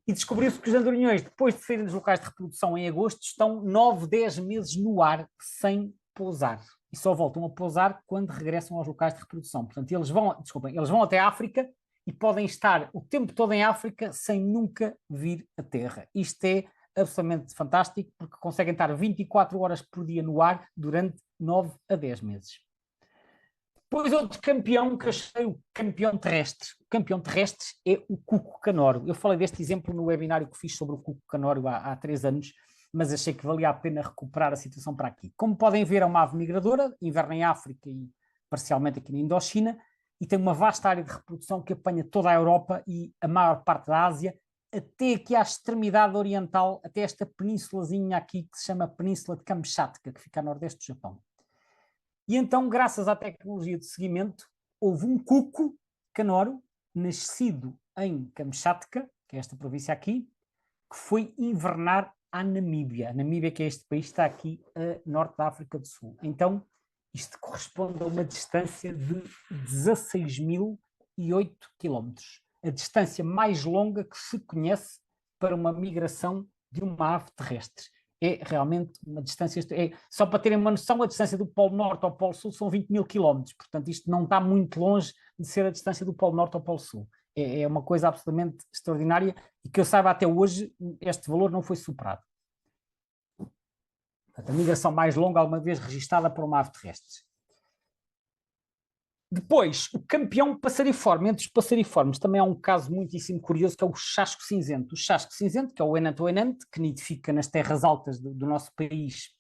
E descobriu-se que os andorinhões, depois de saírem dos locais de reprodução em agosto, estão 9, 10 meses no ar sem pousar. E só voltam a pousar quando regressam aos locais de reprodução. Portanto, eles vão até a África e podem estar o tempo todo em África sem nunca vir à Terra. Isto é absolutamente fantástico, porque conseguem estar 24 horas por dia no ar durante 9 a 10 meses. Depois outro campeão que eu achei o campeão terrestre. O campeão terrestre é o cuco canoro. Eu falei deste exemplo no webinário que fiz sobre o cuco canoro há 3 anos, mas achei que valia a pena recuperar a situação para aqui. Como podem ver, é uma ave migradora, inverna em África e parcialmente aqui na Indochina, e tem uma vasta área de reprodução que apanha toda a Europa e a maior parte da Ásia, até aqui à extremidade oriental, até esta penínsulazinha aqui que se chama Península de Kamchatka, que fica a nordeste do Japão. E então, graças à tecnologia de seguimento, houve um cuco canoro nascido em Kamchatka, que é esta província aqui, que foi invernar à Namíbia. A Namíbia, que é este país, está aqui a norte da África do Sul. Então, isto corresponde a uma distância de 16.008 quilómetros. A distância mais longa que se conhece para uma migração de uma ave terrestre. É realmente uma distância... só para terem uma noção, a distância do Polo Norte ao Polo Sul são 20.000 quilómetros. Portanto, isto não está muito longe de ser a distância do Polo Norte ao Polo Sul. É uma coisa absolutamente extraordinária e que eu saiba até hoje, este valor não foi superado. Portanto, a migração mais longa alguma vez registada por uma ave terrestre. Depois, o campeão passariforme. Entre os passariformes também há um caso muitíssimo curioso, que é o chasco cinzento. O chasco cinzento, que é o enanto-enante, que nidifica nas terras altas do nosso país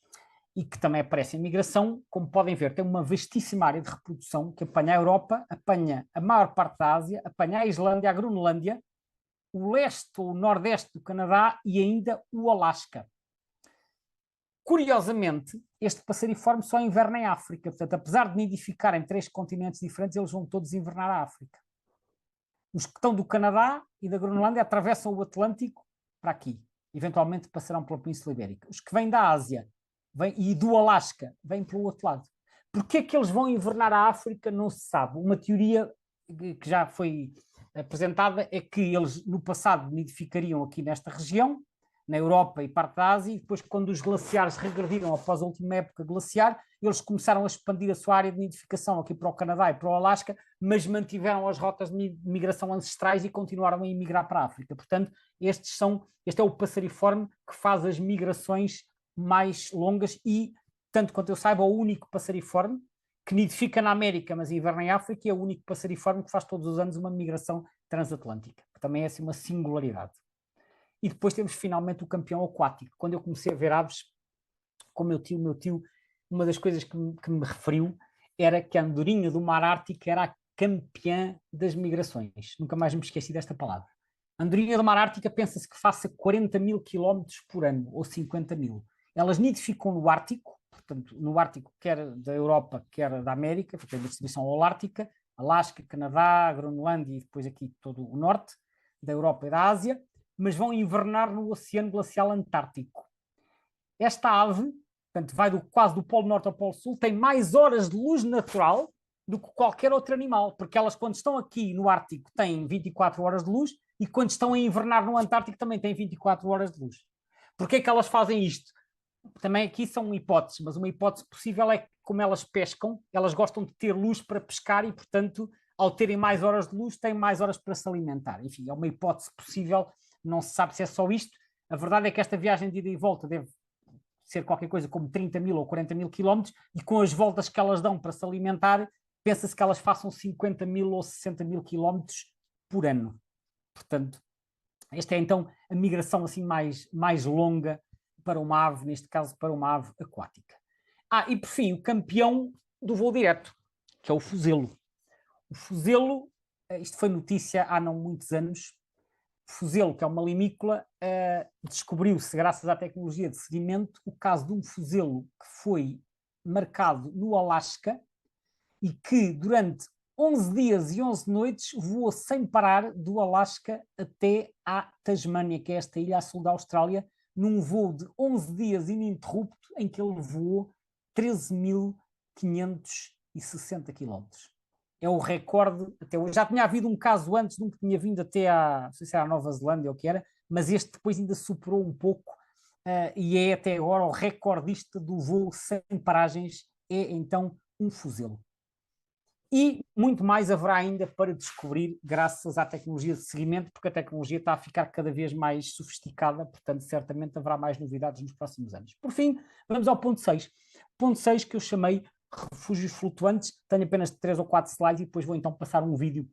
e que também aparece em migração, como podem ver, tem uma vastíssima área de reprodução que apanha a Europa, apanha a maior parte da Ásia, apanha a Islândia, a Groenlândia, o leste ou o nordeste do Canadá e ainda o Alasca. Curiosamente, este passariforme só inverna em África. Portanto, apesar de nidificar em 3 continentes diferentes, eles vão todos invernar a África. Os que estão do Canadá e da Groenlândia atravessam o Atlântico para aqui. Eventualmente passarão pela Península Ibérica. Os que vêm da Ásia e do Alasca vêm pelo outro lado. Porquê é que eles vão invernar a África? Não se sabe. Uma teoria que já foi apresentada é que eles no passado nidificariam aqui nesta região, na Europa e parte da Ásia, e depois quando os glaciares regrediram após a última época glaciar, eles começaram a expandir a sua área de nidificação aqui para o Canadá e para o Alasca, mas mantiveram as rotas de migração ancestrais e continuaram a emigrar para a África. Portanto, este é o passariforme que faz as migrações mais longas e, tanto quanto eu saiba, o único passariforme que nidifica na América, mas inverna em África, e é o único passariforme que faz todos os anos uma migração transatlântica, que também é assim uma singularidade. E depois temos finalmente o campeão aquático. Quando eu comecei a ver aves, com o meu tio, uma das coisas que me referiu era que a andorinha do mar Ártico era a campeã das migrações. Nunca mais me esqueci desta palavra. A andorinha do mar Ártico pensa-se que faça 40.000 quilómetros por ano, ou 50.000. Elas nidificam no Ártico, portanto, no Ártico quer da Europa, quer da América, portanto, a distribuição holártica, Alasca, Canadá, Groenlândia e depois aqui todo o norte da Europa e da Ásia, mas vão invernar no Oceano Glacial Antártico. Esta ave, portanto, vai quase do Polo Norte ao Polo Sul, tem mais horas de luz natural do que qualquer outro animal, porque elas, quando estão aqui no Ártico, têm 24 horas de luz, e quando estão a invernar no Antártico, também têm 24 horas de luz. Porquê é que elas fazem isto? Também aqui são hipóteses, mas uma hipótese possível é que, como elas pescam, elas gostam de ter luz para pescar e, portanto, ao terem mais horas de luz, têm mais horas para se alimentar. Enfim, é uma hipótese possível, não se sabe se é só isto. A verdade é que esta viagem de ida e volta deve ser qualquer coisa como 30 mil ou 40 mil quilómetros, e com as voltas que elas dão para se alimentar, pensa-se que elas façam 50 mil ou 60 mil quilómetros por ano. Portanto, esta é então a migração assim mais longa para uma ave, neste caso para uma ave aquática. E por fim, o campeão do voo direto, que é o fuzelo. O fuzelo, isto foi notícia há não muitos anos. O fuzelo, que é uma limícola, descobriu-se, graças à tecnologia de seguimento, o caso de um fuzelo que foi marcado no Alasca e que durante 11 dias e 11 noites voou sem parar do Alasca até à Tasmânia, que é esta ilha a sul da Austrália, num voo de 11 dias ininterrupto, em que ele voou 13.560 quilómetros. É o recorde até hoje. Já tinha havido um caso antes, de um que tinha vindo até não sei se era a Nova Zelândia ou o que era, mas este depois ainda superou um pouco e é até agora o recordista do voo sem paragens, é então um fuzelo. E muito mais haverá ainda para descobrir graças à tecnologia de seguimento, porque a tecnologia está a ficar cada vez mais sofisticada, portanto certamente haverá mais novidades nos próximos anos. Por fim, vamos ao ponto 6. Ponto 6 que eu chamei refúgios flutuantes. Tenho apenas 3 ou 4 slides e depois vou então passar um vídeo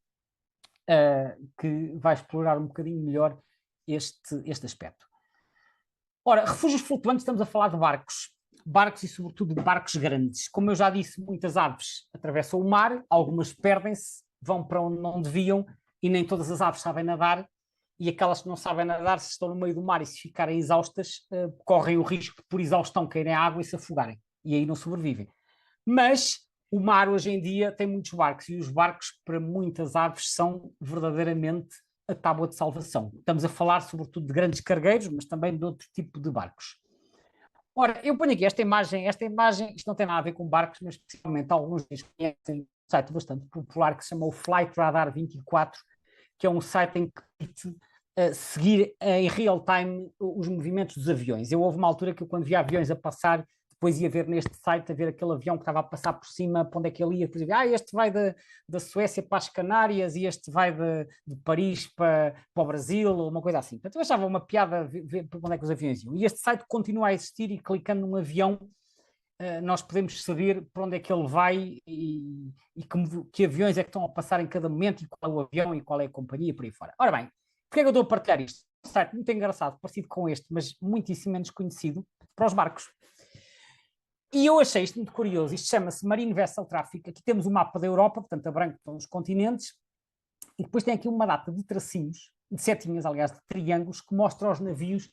que vai explorar um bocadinho melhor este aspecto. Ora, refúgios flutuantes, estamos a falar de barcos e sobretudo de barcos grandes. Como eu já disse, muitas aves atravessam o mar, algumas perdem-se, vão para onde não deviam e nem todas as aves sabem nadar, e aquelas que não sabem nadar, se estão no meio do mar e se ficarem exaustas, correm o risco de por exaustão caírem à água e se afogarem, e aí não sobrevivem. Mas o mar hoje em dia tem muitos barcos e os barcos para muitas aves são verdadeiramente a tábua de salvação. Estamos a falar sobretudo de grandes cargueiros, mas também de outro tipo de barcos. Ora, eu ponho aqui esta imagem, isto não tem nada a ver com barcos, mas especialmente alguns deles conhecem um site bastante popular que se chama o Flight Radar 24, que é um site em que permite seguir em real time os movimentos dos aviões. Houve uma altura que eu, quando via aviões a passar, depois ia ver neste site, a ver aquele avião que estava a passar por cima, para onde é que ele ia, depois ia, este vai da Suécia para as Canárias e este vai de Paris para o Brasil, ou uma coisa assim. Portanto, eu achava uma piada ver para onde é que os aviões iam. E este site continua a existir e clicando num avião, nós podemos saber para onde é que ele vai e que aviões é que estão a passar em cada momento e qual é o avião e qual é a companhia e por aí fora. Ora bem, porquê é que eu estou a partilhar isto? Um site muito engraçado, parecido com este, mas muitíssimo menos conhecido, para os barcos. E eu achei isto muito curioso. Isto chama-se Marine Vessel Traffic. Aqui temos o mapa da Europa, portanto a branco estão os continentes, e depois tem aqui uma data de tracinhos, de setinhas, aliás, de triângulos, que mostram os navios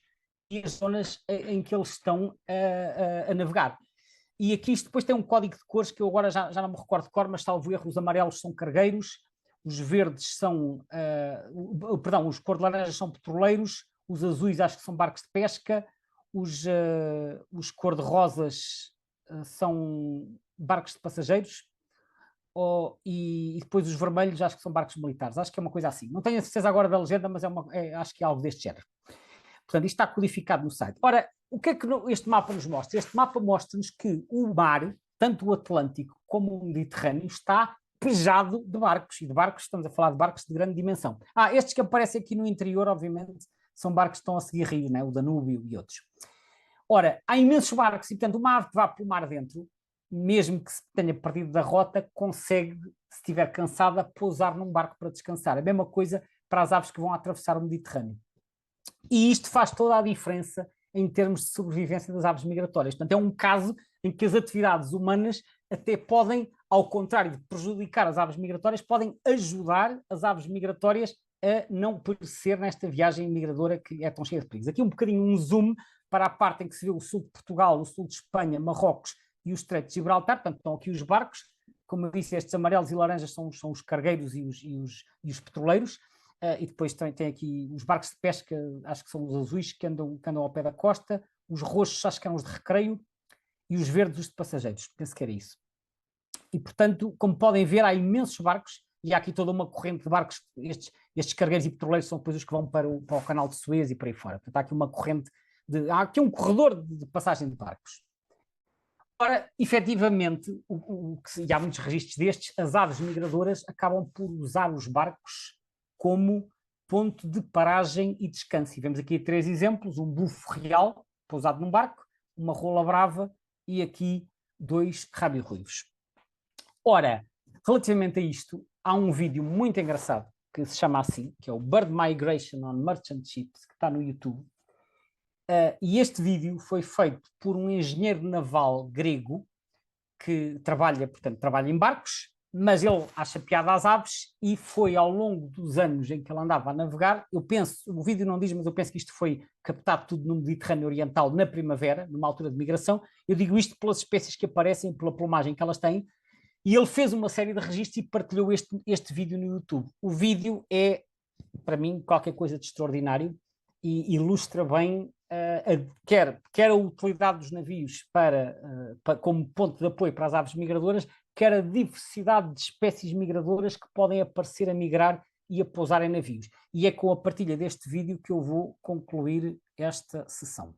e as zonas em que eles estão a navegar. E aqui isto depois tem um código de cores que eu agora já não me recordo de cor, mas salvo erro, os amarelos são cargueiros, os verdes são, os cor de laranja são petroleiros, os azuis acho que são barcos de pesca, os cor de rosas são barcos de passageiros, e depois os vermelhos acho que são barcos militares, acho que é uma coisa assim. Não tenho a certeza agora da legenda, mas acho que é algo deste género. Portanto, isto está codificado no site. Ora, o que é que este mapa nos mostra? Este mapa mostra-nos que o mar, tanto o Atlântico como o Mediterrâneo, está pejado de barcos, e de barcos, estamos a falar de barcos de grande dimensão. Estes que aparecem aqui no interior, obviamente, são barcos que estão a seguir rios, né? O Danúbio e outros. Ora, há imensos barcos e, portanto, uma ave que vá pelo mar dentro, mesmo que se tenha perdido da rota, consegue, se estiver cansada, pousar num barco para descansar. A mesma coisa para as aves que vão atravessar o Mediterrâneo. E isto faz toda a diferença em termos de sobrevivência das aves migratórias. Portanto, é um caso em que as atividades humanas até podem, ao contrário de prejudicar as aves migratórias, podem ajudar as aves migratórias a não perecer nesta viagem migradora que é tão cheia de perigos. Aqui um bocadinho um zoom para a parte em que se vê o sul de Portugal, o sul de Espanha, Marrocos e o Estreito de Gibraltar. Portanto, estão aqui os barcos. Como eu disse, estes amarelos e laranjas são os cargueiros e os petroleiros. E depois tem aqui os barcos de pesca, acho que são os azuis que andam ao pé da costa, os roxos acho que são os de recreio e os verdes os de passageiros, penso que era isso. E portanto, como podem ver, há imensos barcos e há aqui toda uma corrente de barcos, estes cargueiros e petroleiros são depois os que vão para o canal de Suez e por aí fora. Portanto, há aqui uma corrente, há aqui um corredor de passagem de barcos. Ora, efetivamente, e há muitos registros destes, as aves migradoras acabam por usar os barcos como ponto de paragem e descanso. E vemos aqui 3 exemplos: um bufo real pousado num barco, uma rola brava e aqui 2 rabi-ruivos. Ora, relativamente a isto, há um vídeo muito engraçado que se chama assim, que é o Bird Migration on Merchant Ships, que está no YouTube. E este vídeo foi feito por um engenheiro naval grego que trabalha, portanto, trabalha em barcos, mas ele acha piada às aves e foi ao longo dos anos em que ele andava a navegar, eu penso, o vídeo não diz, mas eu penso que isto foi captado tudo no Mediterrâneo Oriental na primavera, numa altura de migração. Eu digo isto pelas espécies que aparecem, pela plumagem que elas têm, e ele fez uma série de registros e partilhou este vídeo no YouTube. O vídeo é, para mim, qualquer coisa de extraordinário e ilustra bem quer a utilidade dos navios como ponto de apoio para as aves migradoras, quer a diversidade de espécies migradoras que podem aparecer a migrar e a pousar em navios. E é com a partilha deste vídeo que eu vou concluir esta sessão.